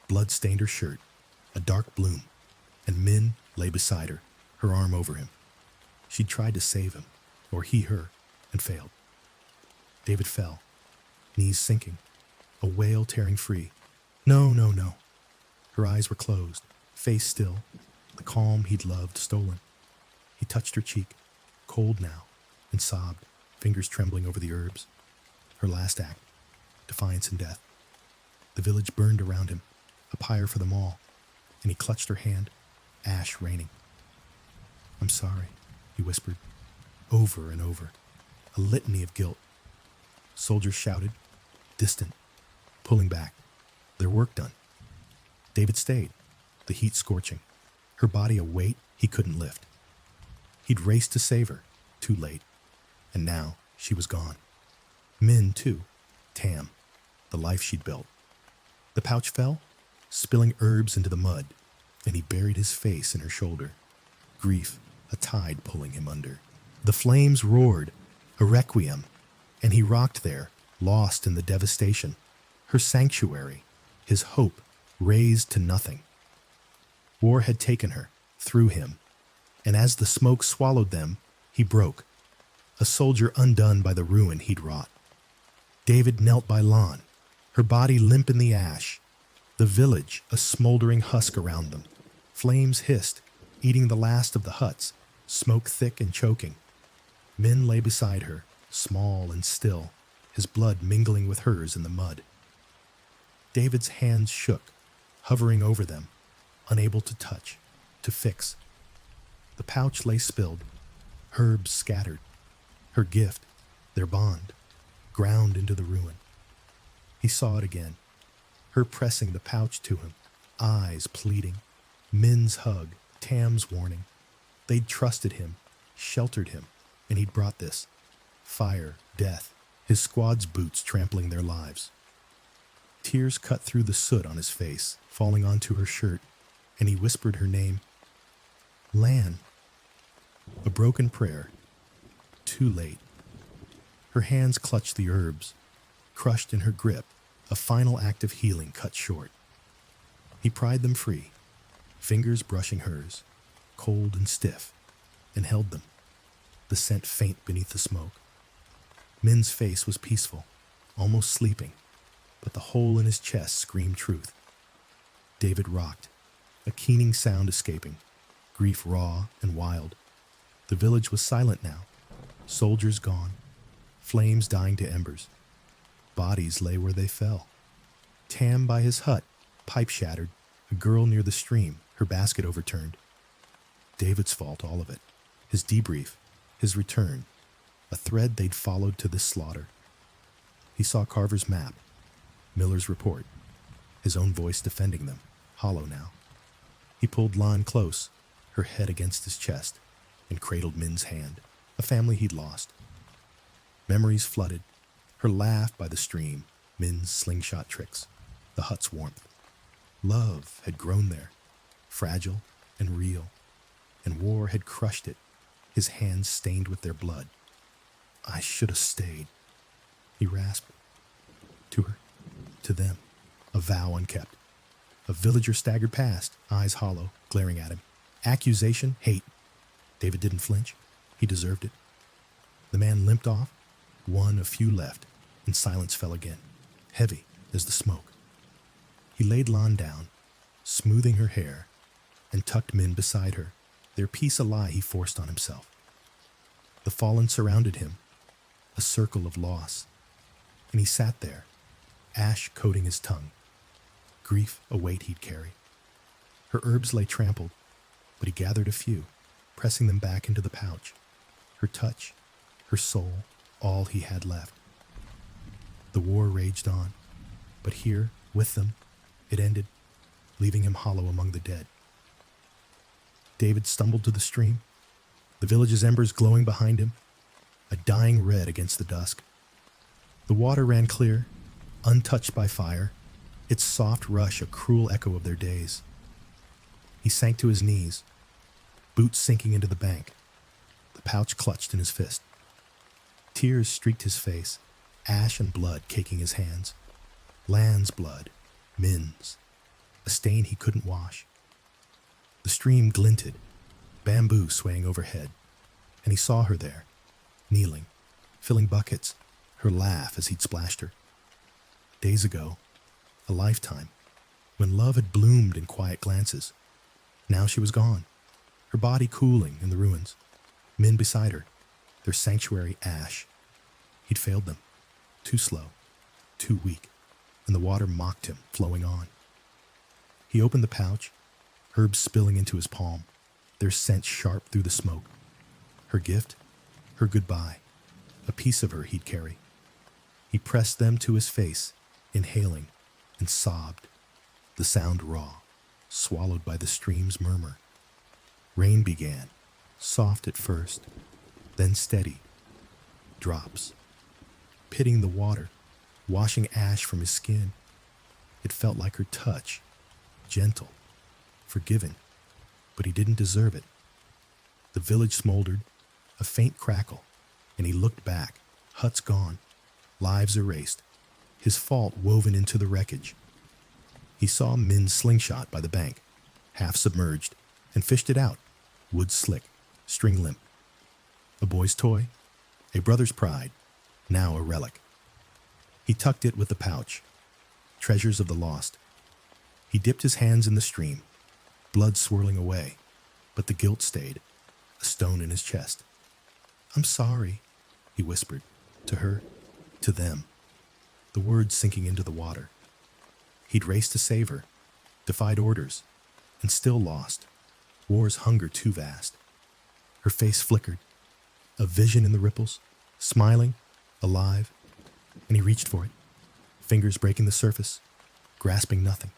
Blood stained her shirt, a dark bloom, and Min lay beside her, her arm over him. She'd tried to save him, or he her, and failed. David fell, knees sinking, a wail tearing free. No, no, no. Her eyes were closed, face still, the calm he'd loved stolen. He touched her cheek, cold now, and sobbed, fingers trembling over the herbs. Her last act, defiance and death. The village burned around him, a pyre for them all, and he clutched her hand, ash raining. I'm sorry, he whispered, over and over, a litany of guilt. Soldiers shouted, distant, pulling back, their work done. David stayed, the heat scorching, her body a weight he couldn't lift. He'd raced to save her, too late, and now she was gone. Min, too, Tam, the life she'd built. The pouch fell, spilling herbs into the mud, and he buried his face in her shoulder, grief a tide pulling him under. The flames roared, a requiem, and he rocked there, lost in the devastation, her sanctuary, his hope razed to nothing. War had taken her, through him, and as the smoke swallowed them, he broke, a soldier undone by the ruin he'd wrought. David knelt by Lon, her body limp in the ash, the village a smoldering husk around them. Flames hissed, eating the last of the huts, smoke thick and choking. Min lay beside her, small and still, his blood mingling with hers in the mud. David's hands shook, hovering over them, unable to touch, to fix. The pouch lay spilled, herbs scattered, her gift, their bond, ground into the ruin. He saw it again, her pressing the pouch to him, eyes pleading, Min's hug, Tam's warning. They'd trusted him, sheltered him, and he'd brought this. Fire, death, his squad's boots trampling their lives. Tears cut through the soot on his face, falling onto her shirt, and he whispered her name. Lan. A broken prayer. Too late. Her hands clutched the herbs, crushed in her grip, a final act of healing cut short. He pried them free, fingers brushing hers, cold and stiff, and held them, the scent faint beneath the smoke. Min's face was peaceful, almost sleeping, but the hole in his chest screamed truth. David rocked, a keening sound escaping, grief raw and wild. The village was silent now, soldiers gone, flames dying to embers. Bodies lay where they fell. Tam by his hut, pipe shattered, a girl near the stream, her basket overturned. David's fault, all of it. His debrief, his return, a thread they'd followed to this slaughter. He saw Carver's map, Miller's report, his own voice defending them, hollow now. He pulled Lon close, her head against his chest, and cradled Min's hand, a family he'd lost. Memories flooded, her laugh by the stream, Min's slingshot tricks, the hut's warmth. Love had grown there, fragile and real, and war had crushed it, his hands stained with their blood. I should have stayed, he rasped. To her, to them, a vow unkept. A villager staggered past, eyes hollow, glaring at him. Accusation, hate. David didn't flinch. He deserved it. The man limped off, one of few left, and silence fell again, heavy as the smoke. He laid Lon down, smoothing her hair, and tucked Min beside her, their peace a lie he forced on himself. The fallen surrounded him, a circle of loss, and he sat there, ash coating his tongue, grief a weight he'd carry. Her herbs lay trampled, but he gathered a few, pressing them back into the pouch. Her touch, her soul, all he had left. The war raged on, but here, with them, it ended, leaving him hollow among the dead. David stumbled to the stream, the village's embers glowing behind him, a dying red against the dusk. The water ran clear, untouched by fire, its soft rush a cruel echo of their days. He sank to his knees, boots sinking into the bank, the pouch clutched in his fist. Tears streaked his face, ash and blood caking his hands. Lan's blood, Min's, a stain he couldn't wash. The stream glinted, bamboo swaying overhead, and he saw her there, kneeling, filling buckets, her laugh as he'd splashed her. Days ago, a lifetime, when love had bloomed in quiet glances. Now she was gone, her body cooling in the ruins, Min beside her, their sanctuary ash. He'd failed them, too slow, too weak, and the water mocked him, flowing on. He opened the pouch, herbs spilling into his palm, their scent sharp through the smoke. Her gift, her goodbye, a piece of her he'd carry. He pressed them to his face, inhaling, and sobbed, the sound raw, swallowed by the stream's murmur. Rain began, soft at first, then steady. Drops, pitting the water, washing ash from his skin. It felt like her touch, gentle, forgiving, but he didn't deserve it. The village smoldered, a faint crackle, and he looked back, huts gone, lives erased, his fault woven into the wreckage. He saw Min's slingshot by the bank, half submerged, and fished it out, wood slick, string limp. A boy's toy, a brother's pride, now a relic. He tucked it with the pouch, treasures of the lost. He dipped his hands in the stream, blood swirling away, but the guilt stayed, a stone in his chest. "I'm sorry," he whispered, to her, to them, the words sinking into the water. He'd raced to save her, defied orders, and still lost. War's hunger too vast. Her face flickered, a vision in the ripples, smiling, alive, and he reached for it, fingers breaking the surface, grasping nothing.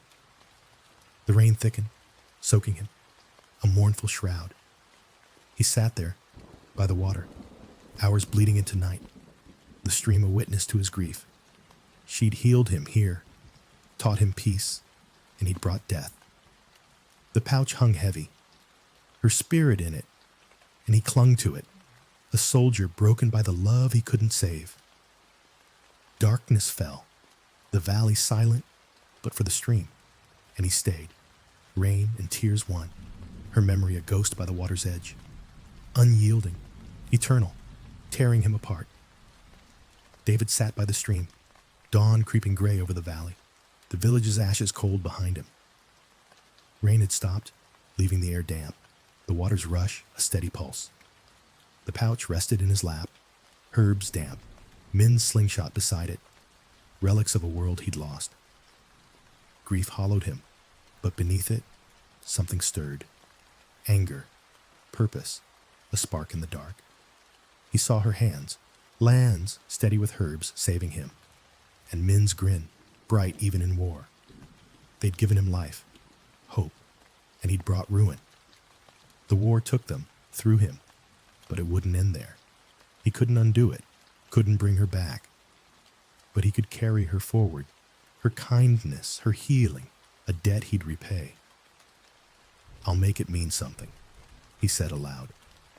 The rain thickened, soaking him, a mournful shroud. He sat there, by the water, hours bleeding into night, the stream a witness to his grief. She'd healed him here, taught him peace, and he'd brought death. The pouch hung heavy, her spirit in it, and he clung to it, a soldier broken by the love he couldn't save. Darkness fell, the valley silent, but for the stream, and he stayed. Rain and tears won, her memory a ghost by the water's edge. Unyielding, eternal, tearing him apart. David sat by the stream, dawn creeping gray over the valley, the village's ashes cold behind him. Rain had stopped, leaving the air damp, the water's rush a steady pulse. The pouch rested in his lap, herbs damp, Min's slingshot beside it, relics of a world he'd lost. Grief hollowed him, but beneath it, something stirred. Anger, purpose, a spark in the dark. He saw her hands, lands steady with herbs saving him, and Min's grin, bright even in war. They'd given him life, hope, and he'd brought ruin. The war took them, through him, but it wouldn't end there. He couldn't undo it, couldn't bring her back. But he could carry her forward, her kindness, her healing, a debt he'd repay. "I'll make it mean something," he said aloud,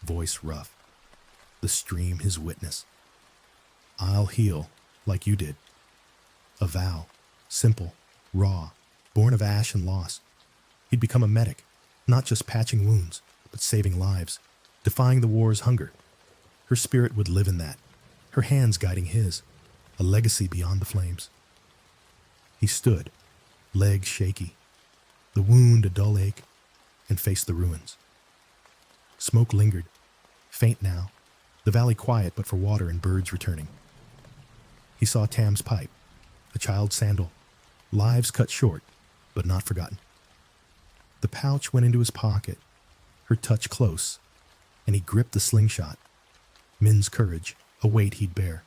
voice rough, the stream his witness. "I'll heal like you did." A vow, simple, raw, born of ash and loss. He'd become a medic, not just patching wounds, but saving lives, defying the war's hunger. Her spirit would live in that, her hands guiding his, a legacy beyond the flames. He stood, legs shaky, the wound a dull ache, and faced the ruins. Smoke lingered, faint now, the valley quiet but for water and birds returning. He saw Tam's pipe, a child's sandal, lives cut short, but not forgotten. The pouch went into his pocket, her touch close, and he gripped the slingshot. Min's courage, a weight he'd bear.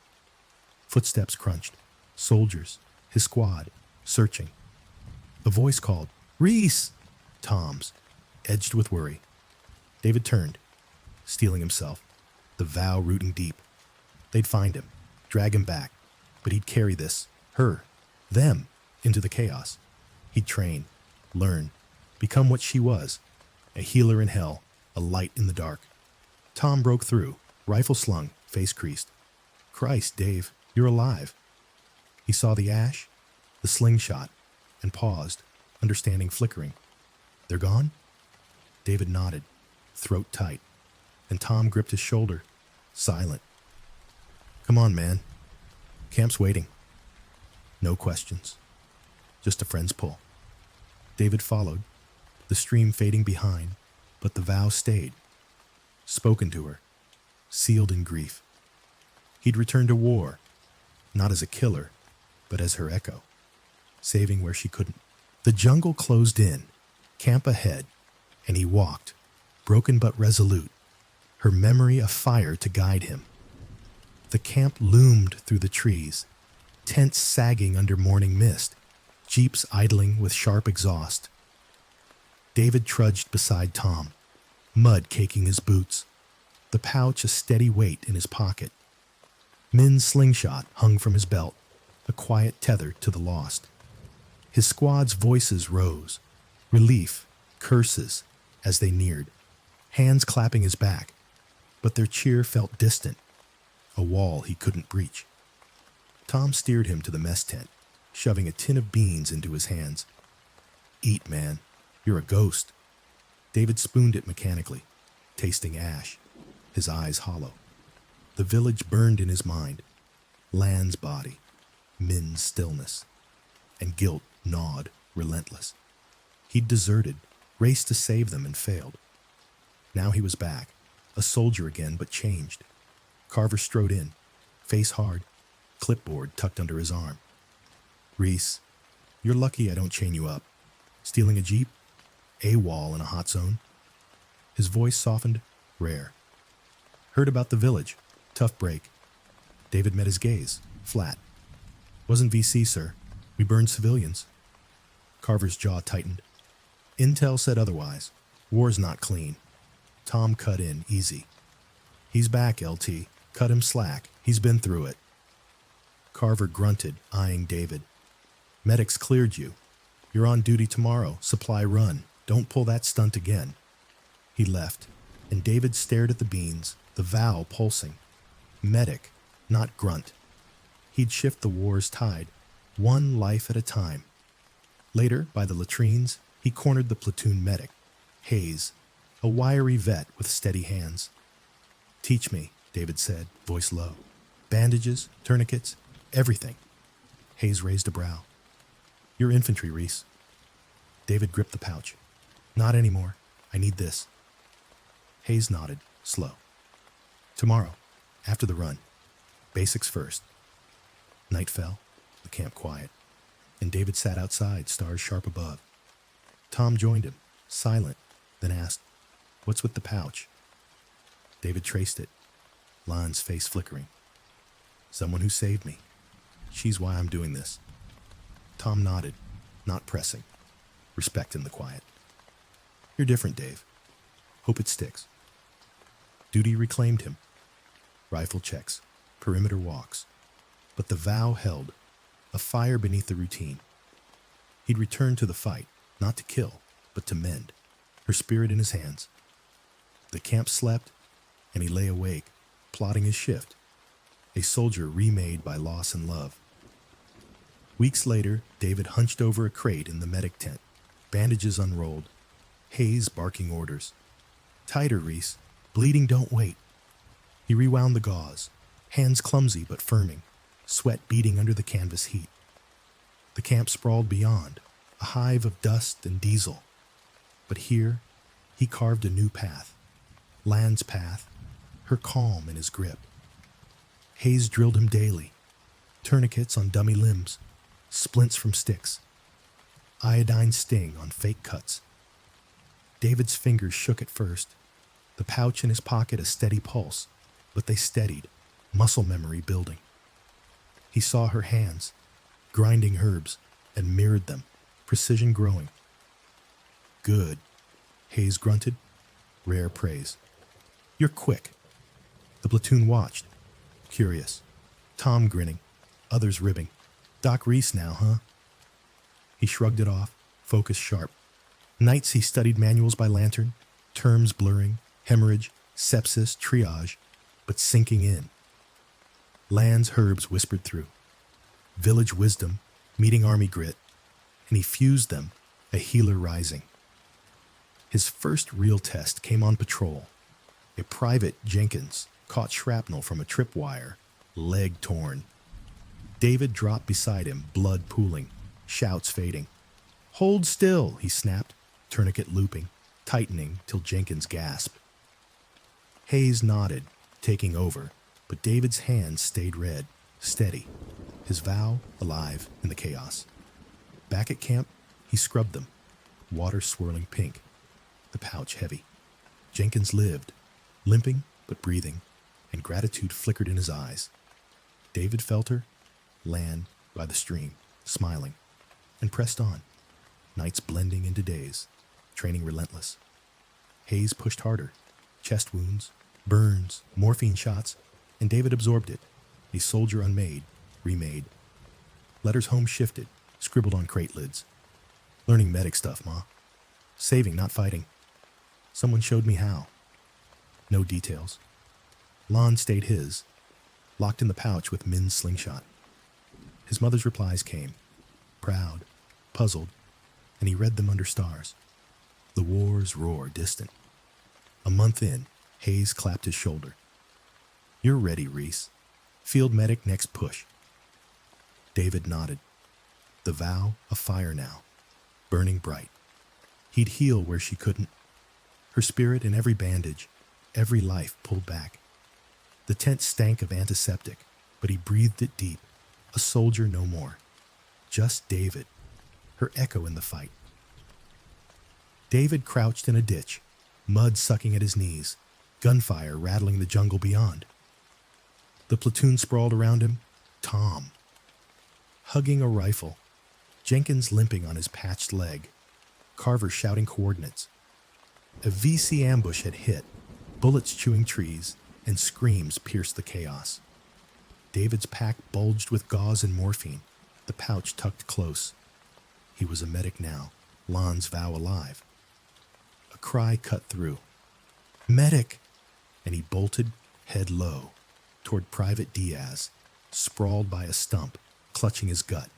Footsteps crunched, soldiers, his squad, searching. A voice called, "Reese!" Tom's, edged with worry. David turned, steeling himself, the vow rooting deep. They'd find him, drag him back, but he'd carry this, her, them, into the chaos. He'd train, learn, become what she was, a healer in hell, a light in the dark. Tom broke through, rifle slung, face creased. "Christ, Dave, you're alive." He saw the ash, the slingshot, and paused, understanding flickering. "They're gone?" David nodded, throat tight, and Tom gripped his shoulder, silent. "Come on, man. Camp's waiting." No questions, just a friend's pull. David followed, the stream fading behind, but the vow stayed, spoken to her, sealed in grief. He'd return to war, not as a killer, but as her echo, saving where she couldn't. The jungle closed in, camp ahead, and he walked, broken but resolute, her memory a fire to guide him. The camp loomed through the trees, tents sagging under morning mist, jeeps idling with sharp exhaust. David trudged beside Tom, mud caking his boots, the pouch a steady weight in his pocket. Min's slingshot hung from his belt, a quiet tether to the lost. His squad's voices rose, relief, curses, as they neared, hands clapping his back, but their cheer felt distant, a wall he couldn't breach. Tom steered him to the mess tent, shoving a tin of beans into his hands. "Eat, man. You're a ghost." David spooned it mechanically, tasting ash, his eyes hollow. The village burned in his mind. Lan's body, Min's stillness, and guilt gnawed, relentless. He'd deserted, raced to save them and failed. Now he was back, a soldier again but changed. Carver strode in, face hard, clipboard tucked under his arm. "Reese, you're lucky I don't chain you up. Stealing a jeep? AWOL in a hot zone?" His voice softened, rare. "Heard about the village. Tough break." David met his gaze, flat. "Wasn't VC, sir. We burned civilians." Carver's jaw tightened. "Intel said otherwise. War's not clean." Tom cut in, easy. "He's back, LT. Cut him slack. He's been through it." Carver grunted, eyeing David. "Medics cleared you. You're on duty tomorrow. Supply run. Don't pull that stunt again." He left, and David stared at the beans, the vow pulsing. Medic, not grunt. He'd shift the war's tide, one life at a time. Later, by the latrines, he cornered the platoon medic, Hayes, a wiry vet with steady hands. "Teach me," David said, voice low. "Bandages, tourniquets, everything." Hayes raised a brow. "You're infantry, Reese." David gripped the pouch. "Not anymore. I need this." Hayes nodded, slow. "Tomorrow, after the run. Basics first." Night fell, the camp quiet, and David sat outside, stars sharp above. Tom joined him, silent, then asked, "What's with the pouch?" David traced it, Lan's face flickering. "Someone who saved me. She's why I'm doing this." Tom nodded, not pressing, respect in the quiet. "You're different, Dave. Hope it sticks." Duty reclaimed him. Rifle checks, perimeter walks. But the vow held, a fire beneath the routine. He'd return to the fight, not to kill, but to mend, her spirit in his hands. The camp slept, and he lay awake, plotting his shift, a soldier remade by loss and love. Weeks later, David hunched over a crate in the medic tent, bandages unrolled, Hayes barking orders. "Tighter, Reese. Bleeding don't wait." He rewound the gauze, hands clumsy but firming, sweat beading under the canvas heat. The camp sprawled beyond, a hive of dust and diesel. But here, he carved a new path. Lan's path, her calm in his grip. Hayes drilled him daily, tourniquets on dummy limbs, splints from sticks, iodine sting on fake cuts. David's fingers shook at first, the pouch in his pocket a steady pulse, but they steadied, muscle memory building. He saw her hands, grinding herbs, and mirrored them, precision growing. "Good," Hayes grunted, rare praise. "You're quick." The platoon watched, curious. Tom grinning, others ribbing. "Doc Reese now, huh?" He shrugged it off, focus sharp. Nights he studied manuals by lantern, terms blurring, hemorrhage, sepsis, triage, but sinking in. Lan's herbs whispered through. Village wisdom, meeting army grit, and he fused them, a healer rising. His first real test came on patrol. A private Jenkins caught shrapnel from a tripwire, leg torn. David dropped beside him, blood pooling, shouts fading. "Hold still," he snapped, tourniquet looping, tightening till Jenkins gasped. Hayes nodded, taking over, but David's hands stayed red, steady, his vow alive in the chaos. Back at camp, he scrubbed them, water swirling pink, the pouch heavy. Jenkins lived, limping but breathing, and gratitude flickered in his eyes. David felt her land by the stream, smiling, and pressed on, nights blending into days, training relentless. Hayes pushed harder, chest wounds, burns, morphine shots, and David absorbed it, a soldier unmade, remade. Letters home shifted, scribbled on crate lids. Learning medic stuff, Ma. Saving, not fighting. Someone showed me how. No details. Lon stayed his, locked in the pouch with Min's slingshot. His mother's replies came, proud, puzzled, and he read them under stars. The war's roar distant. A month in, Hayes clapped his shoulder. You're ready, Reese. Field medic next push. David nodded. The vow of fire now, burning bright. He'd heal where she couldn't. Her spirit in every bandage, every life pulled back. The tent stank of antiseptic, but he breathed it deep. A soldier no more. Just David, her echo in the fight. David crouched in a ditch, mud sucking at his knees, gunfire rattling the jungle beyond. The platoon sprawled around him, Tom, hugging a rifle, Jenkins limping on his patched leg, Carver shouting coordinates. A VC ambush had hit, bullets chewing trees, and screams pierced the chaos. David's pack bulged with gauze and morphine, the pouch tucked close. He was a medic now, Lon's vow alive. A cry cut through. Medic! And he bolted, head low, toward Private Diaz, sprawled by a stump, clutching his gut.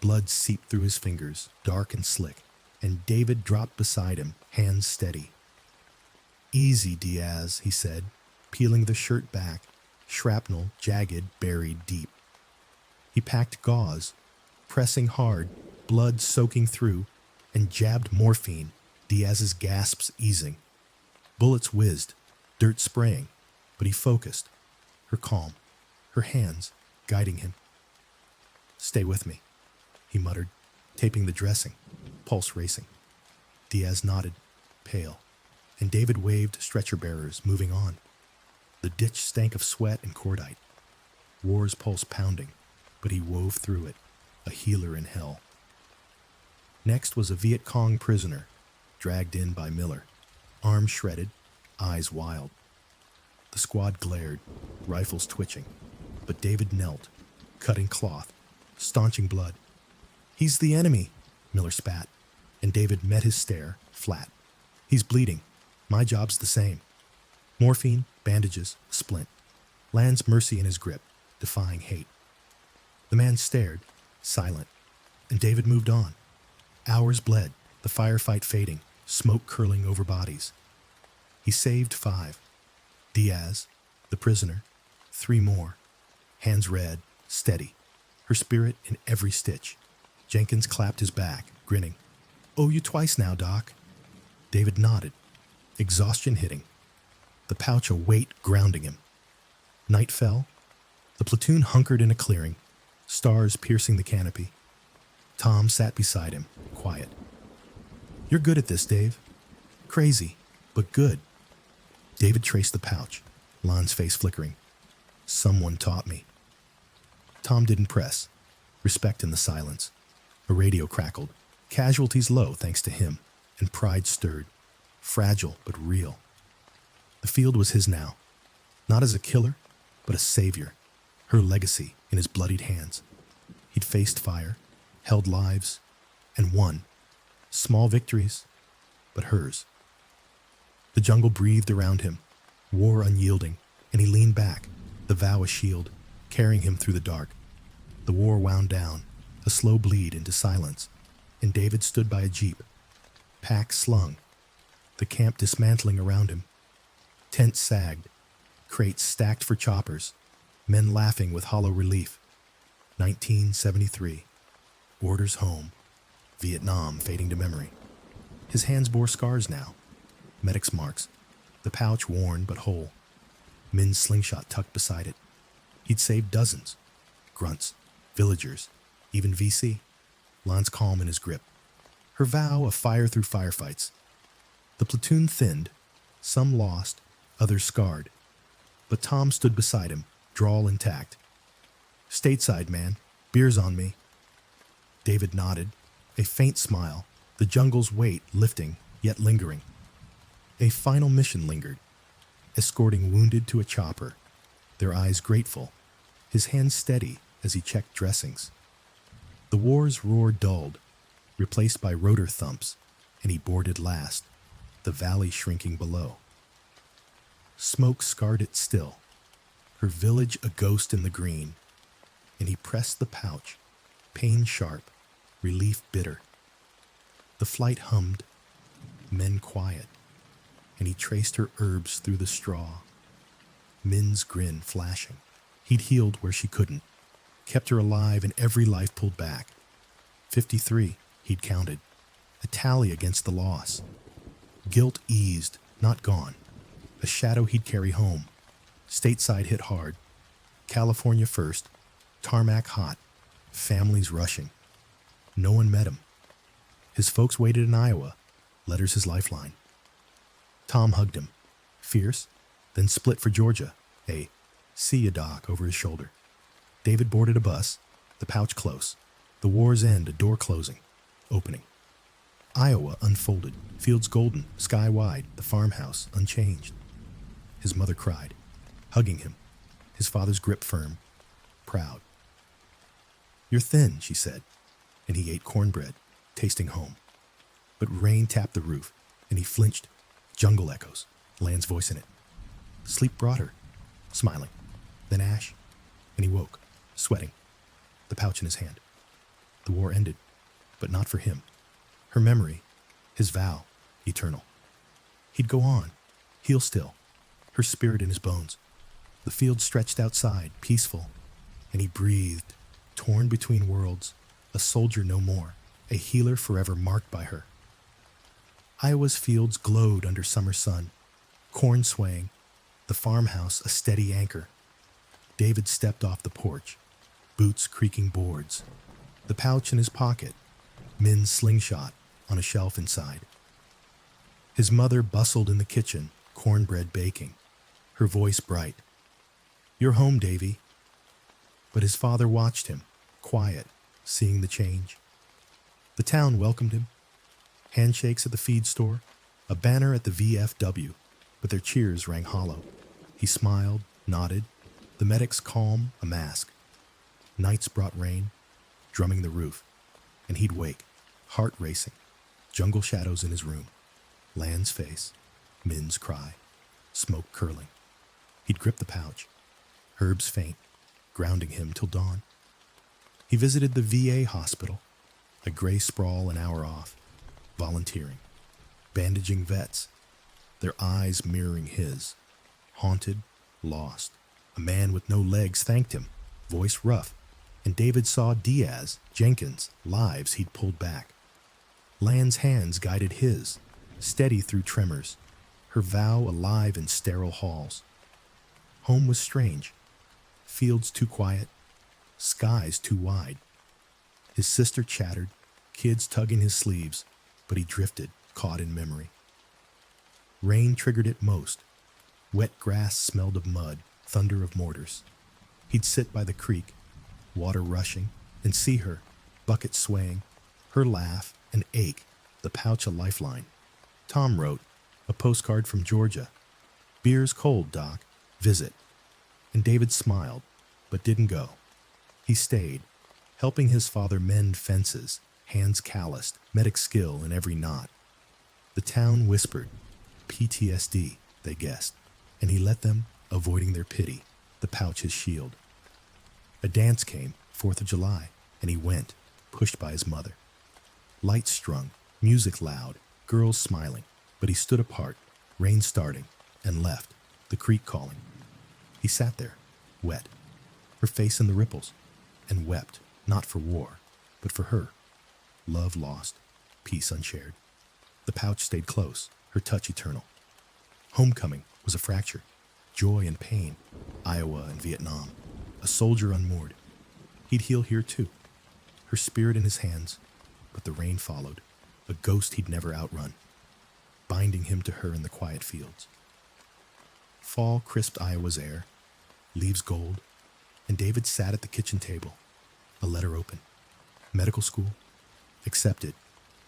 Blood seeped through his fingers, dark and slick, and David dropped beside him, hands steady. Easy, Diaz, he said, peeling the shirt back, shrapnel, jagged, buried deep. He packed gauze, pressing hard, blood soaking through, and jabbed morphine, Diaz's gasps easing. Bullets whizzed, dirt spraying, but he focused, her calm, her hands guiding him. Stay with me, he muttered, taping the dressing, pulse racing. Diaz nodded, pale, and David waved stretcher bearers, moving on. The ditch stank of sweat and cordite. War's pulse pounding, but he wove through it, a healer in hell. Next was a Viet Cong prisoner, dragged in by Miller, arms shredded, eyes wild. The squad glared, rifles twitching, but David knelt, cutting cloth, staunching blood. He's the enemy, Miller spat, and David met his stare, flat. He's bleeding. My job's the same. Morphine, bandages, splint. Land's mercy in his grip, defying hate. The man stared, silent, and David moved on. Hours bled, the firefight fading, smoke curling over bodies. He saved 5. Diaz, the prisoner, 3 more. Hands red, steady, her spirit in every stitch. Jenkins clapped his back, grinning. Owe you twice now, Doc. David nodded, exhaustion hitting. The pouch a weight grounding him. Night fell. The platoon hunkered in a clearing, stars piercing the canopy. Tom sat beside him, quiet. You're good at this, Dave. Crazy, but good. David traced the pouch, Lon's face flickering. Someone taught me. Tom didn't press, respect in the silence. A radio crackled, casualties low thanks to him, and pride stirred, fragile but real. The field was his now, not as a killer, but a savior, her legacy in his bloodied hands. He'd faced fire, held lives, and won. Small victories, but hers. The jungle breathed around him, war unyielding, and he leaned back, the vow a shield, carrying him through the dark. The war wound down, a slow bleed into silence, and David stood by a jeep, pack slung, the camp dismantling around him. Tents sagged, crates stacked for choppers, men laughing with hollow relief. 1973. Orders home. Vietnam fading to memory. His hands bore scars now. Medic's marks. The pouch worn but whole. Min's slingshot tucked beside it. He'd saved dozens. Grunts, villagers, even VC. Lon's calm in his grip. Her vow of fire through firefights. The platoon thinned, some lost, others scarred, but Tom stood beside him, drawl intact. "Stateside, man. Beer's on me." David nodded, a faint smile, the jungle's weight lifting, yet lingering. A final mission lingered, escorting wounded to a chopper, their eyes grateful, his hands steady as he checked dressings. The war's roar dulled, replaced by rotor thumps, and he boarded last, the valley shrinking below. Smoke scarred it still, her village a ghost in the green, and he pressed the pouch, pain sharp, relief bitter. The flight hummed, men quiet, and he traced her herbs through the straw. Min's grin flashing. He'd healed where she couldn't, kept her alive and every life pulled back. 53, he'd counted, a tally against the loss. Guilt eased, not gone, a shadow he'd carry home. Stateside hit hard, California first, tarmac hot, families rushing. No one met him. His folks waited in Iowa, letters his lifeline. Tom hugged him, fierce, then split for Georgia, a "see ya, Doc" over his shoulder. David boarded a bus, the pouch close, the war's end a door closing, opening. Iowa unfolded, fields golden, sky wide, the farmhouse unchanged. His mother cried, hugging him, his father's grip firm, proud. "You're thin," she said, and he ate cornbread, tasting home. But rain tapped the roof, and he flinched, jungle echoes, Land's voice in it. Sleep brought her, smiling, then ash, and he woke, sweating, the pouch in his hand. The war ended, but not for him. Her memory, his vow, eternal. He'd go on, heal still, her spirit in his bones. The field stretched outside, peaceful, and he breathed, torn between worlds, a soldier no more, a healer forever marked by her. Iowa's fields glowed under summer sun, corn swaying, the farmhouse a steady anchor. David stepped off the porch, boots creaking boards, the pouch in his pocket, Min's slingshot on a shelf inside. His mother bustled in the kitchen, cornbread baking, her voice bright. "You're home, Davy." But his father watched him, quiet, seeing the change. The town welcomed him. Handshakes at the feed store, a banner at the VFW, but their cheers rang hollow. He smiled, nodded, the medics calm, a mask. Nights brought rain, drumming the roof, and he'd wake, heart racing, jungle shadows in his room, Land's face, Min's cry, smoke curling. He'd grip the pouch, herbs faint, grounding him till dawn. He visited the VA hospital, a gray sprawl an hour off, volunteering, bandaging vets, their eyes mirroring his, haunted, lost. A man with no legs thanked him, voice rough, and David saw Diaz, Jenkins, lives he'd pulled back. Land's hands guided his, steady through tremors, her vow alive in sterile halls. Home was strange, fields too quiet, skies too wide. His sister chattered, kids tugging his sleeves, but he drifted, caught in memory. Rain triggered it most. Wet grass smelled of mud, thunder of mortars. He'd sit by the creek, water rushing, and see her, bucket swaying, her laugh and ache, the pouch a lifeline. Tom wrote, a postcard from Georgia. "Beer's cold, Doc. Visit." And David smiled, but didn't go. He stayed, helping his father mend fences, hands calloused, medic skill in every knot. The town whispered, PTSD, they guessed, and he let them, avoiding their pity, the pouch his shield. A dance came, 4th of July, and he went, pushed by his mother. Lights strung, music loud, girls smiling, but he stood apart, rain starting, and left, the creek calling. He sat there, wet, her face in the ripples, and wept, not for war, but for her. Love lost, peace unshared. The pouch stayed close, her touch eternal. Homecoming was a fracture, joy and pain, Iowa and Vietnam, a soldier unmoored. He'd heal here too, her spirit in his hands, but the rain followed, a ghost he'd never outrun, binding him to her in the quiet fields. Fall crisped Iowa's air, leaves gold, and David sat at the kitchen table, a letter open. Medical school, accepted,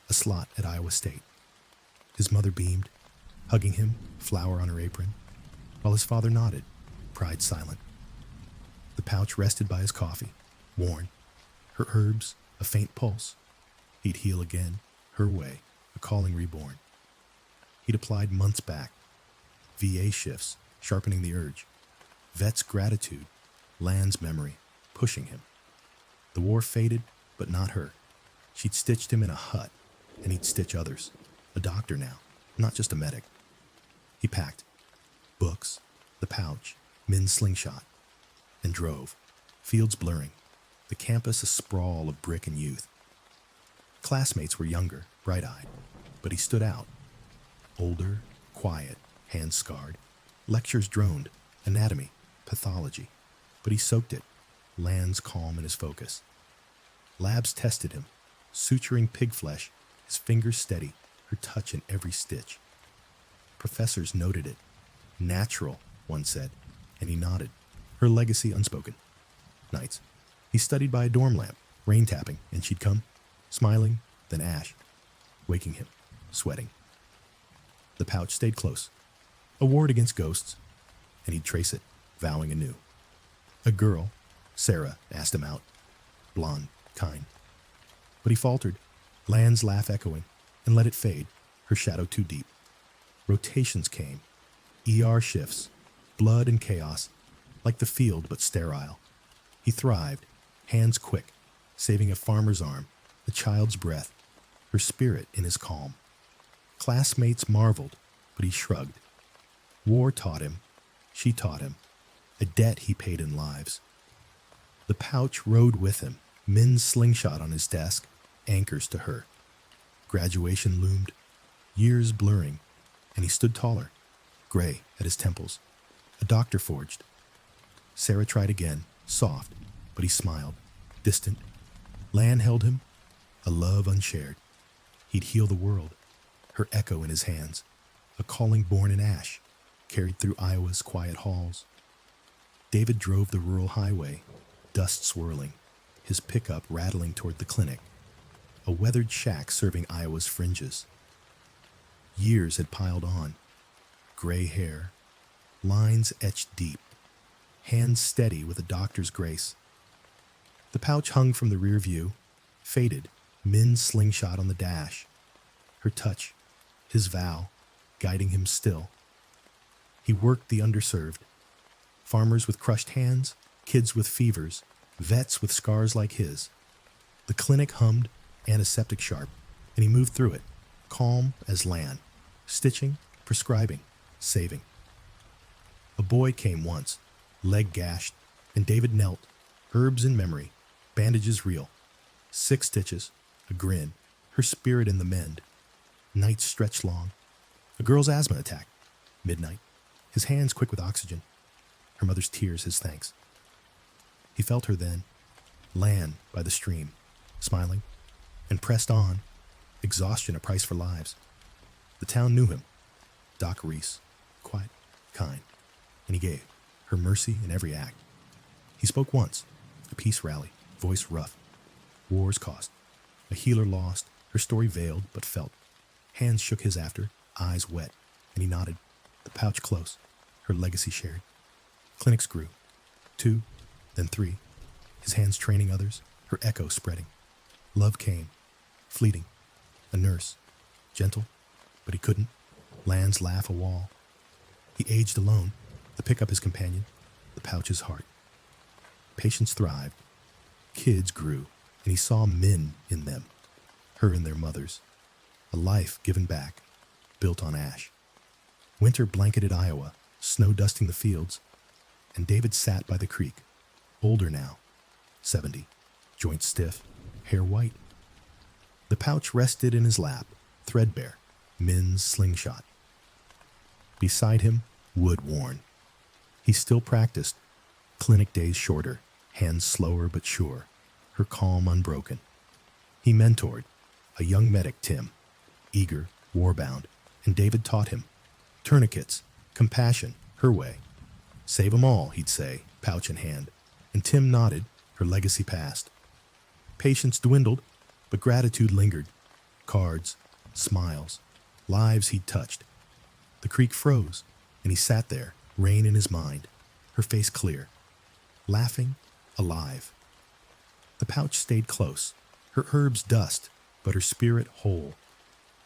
a slot at Iowa State. His mother beamed, hugging him, flour on her apron, while his father nodded, pride silent. The pouch rested by his coffee, worn, her herbs, a faint pulse. He'd heal again, her way, a calling reborn. He'd applied months back, VA shifts, sharpening the urge, vet's gratitude, land's memory, pushing him. The war faded, but not her. She'd stitched him in a hut, and he'd stitch others. A doctor now, not just a medic. He packed books, the pouch, men's slingshot, and drove, fields blurring, the campus a sprawl of brick and youth. Classmates were younger, bright-eyed, but he stood out. Older, quiet, hands scarred. Lectures droned, anatomy, pathology, but he soaked it, lands calm in his focus. Labs tested him, suturing pig flesh, his fingers steady, her touch in every stitch. Professors noted it. Natural, one said, and he nodded, her legacy unspoken. Nights, he studied by a dorm lamp, rain tapping, and she'd come, smiling, then ash, waking him, sweating. The pouch stayed close, a ward against ghosts, and he'd trace it, vowing anew. A girl, Sarah, asked him out, blonde, kind. But he faltered, land's laugh echoing, and let it fade, her shadow too deep. Rotations came, ER shifts, blood and chaos, like the field but sterile. He thrived, hands quick, saving a farmer's arm, a child's breath, her spirit in his calm. Classmates marveled, but he shrugged. War taught him, she taught him, a debt he paid in lives. The pouch rode with him, men's slingshot on his desk, anchors to her. Graduation loomed, years blurring, and he stood taller, gray at his temples, a doctor forged. Sarah tried again, soft, but he smiled, distant. Lan held him, a love unshared. He'd heal the world, her echo in his hands, a calling born in ash, carried through Iowa's quiet halls. David drove the rural highway, dust swirling, his pickup rattling toward the clinic, a weathered shack serving Iowa's fringes. Years had piled on, gray hair, lines etched deep, hands steady with a doctor's grace. The pouch hung from the rear view, faded, men's slingshot on the dash. Her touch, his vow, guiding him still. He worked the underserved, farmers with crushed hands, kids with fevers, vets with scars like his. The clinic hummed, antiseptic sharp, and he moved through it, calm as Lan, stitching, prescribing, saving. A boy came once, leg gashed, and David knelt, herbs in memory, bandages real. 6 stitches, a grin, her spirit in the mend. Nights stretched long. A girl's asthma attack. Midnight, his hands quick with oxygen. Her mother's tears his thanks. He felt her then, Lan by the stream, smiling, and pressed on, exhaustion a price for lives. The town knew him, Doc Reese, quiet, kind, and he gave, her mercy in every act. He spoke once, a peace rally, voice rough. War's cost, a healer lost, her story veiled but felt. Hands shook his after, eyes wet, and he nodded, the pouch close, her legacy shared. Clinics grew, 2, then 3, his hands training others, her echo spreading. Love came, fleeting, a nurse, gentle, but he couldn't. Lan's laugh a wall. He aged alone, the pickup his companion, the pouch his heart. Patients thrived, kids grew, and he saw men in them, her and their mothers. A life given back, built on ash. Winter blanketed Iowa, snow dusting the fields, and David sat by the creek, older now, 70, joints stiff, hair white. The pouch rested in his lap, threadbare, men's slingshot. Beside him, wood worn. He still practiced, clinic days shorter, hands slower but sure, her calm unbroken. He mentored, a young medic, Tim, eager, war-bound, and David taught him tourniquets, compassion, her way. Save 'em all, he'd say, pouch in hand, and Tim nodded, her legacy passed. Patience dwindled, but gratitude lingered. Cards, smiles, lives he'd touched. The creek froze, and he sat there, rain in his mind, her face clear, laughing, alive. The pouch stayed close, her herbs dust, but her spirit whole.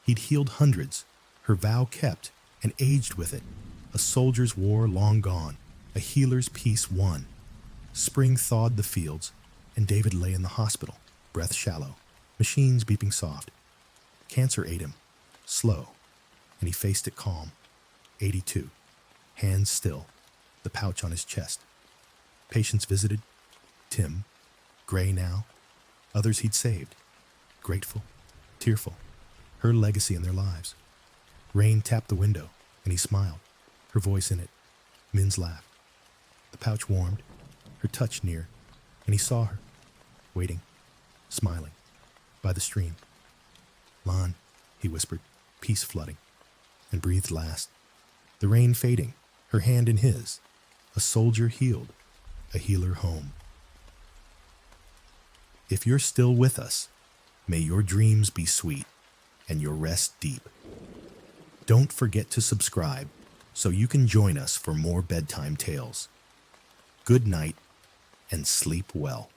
He'd healed hundreds, her vow kept, and aged with it. A soldier's war long gone, a healer's peace won. Spring thawed the fields, and David lay in the hospital, breath shallow, machines beeping soft. Cancer ate him, slow, and he faced it calm. 82, hands still, the pouch on his chest. Patients visited, Tim, gray now, others he'd saved, grateful, tearful, her legacy in their lives. Rain tapped the window, and he smiled, her voice in it, Min's laugh. The pouch warmed, her touch near, and he saw her, waiting, smiling, by the stream. Lon, he whispered, peace flooding, and breathed last. The rain fading, her hand in his, a soldier healed, a healer home. If you're still with us, may your dreams be sweet and your rest deep. Don't forget to subscribe so you can join us for more bedtime tales. Good night and sleep well.